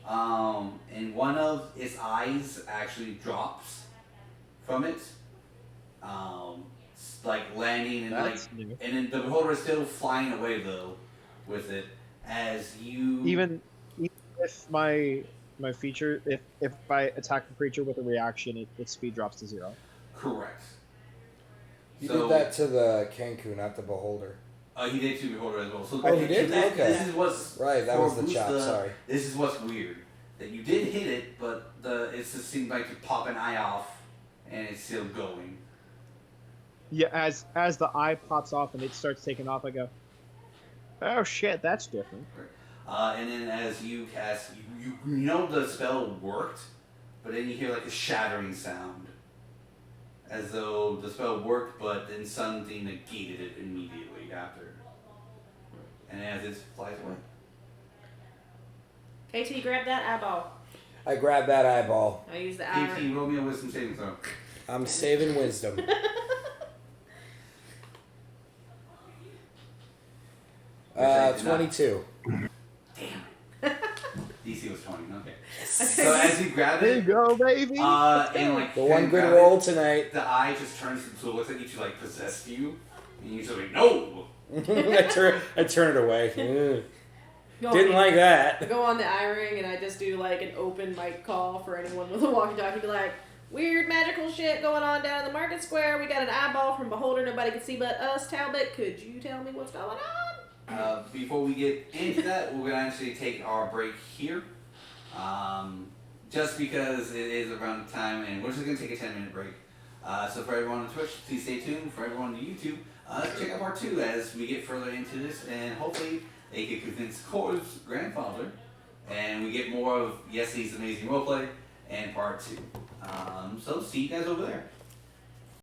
and one of its eyes actually drops from it, like landing and new. and then the beholder is still flying away though, with it as you Even with my feature, if I attack the creature with a reaction, its speed drops to 0. Correct. You did that to the Kenku, not the beholder. He did to beholder as well. So he did? Okay. This is what's right. That was the chop. Sorry. This is what's weird. That you did hit it, but it just seemed like to pop an eye off, and it's still going. Yeah, as the eye pops off and it starts taking off, I go, oh shit, that's different. And then as you cast, you know the spell worked, but then you hear like a shattering sound, as though the spell worked, but then something negated it immediately after. And as it flies away. KT, grab that eyeball. I grabbed that eyeball. I use the KT, roll me a wisdom saving throw. I'm saving wisdom. 22. Damn. DC was 20. Okay. So as you grab There you it, go, baby. and like The one good grab roll it, tonight. the eye just turns so it looks like you like possessed you, and you're just like no. I turn it away. Ugh. Go Didn't on, like that. Go on the iRing and I just do like an open mic call for anyone with a walkie-talkie. Be like, weird magical shit going on down in the market square. We got an eyeball from Beholder nobody can see but us. Talbot, could you tell me what's going on? Before we get into that, we're gonna actually take our break here, just because it is around the time, and we're just gonna take a 10-minute break. So for everyone on Twitch, please stay tuned. For everyone on YouTube, check out part 2 as we get further into this, and hopefully they can convince Core's grandfather, and we get more of Yeslie's amazing roleplay and part 2. So see you guys over there.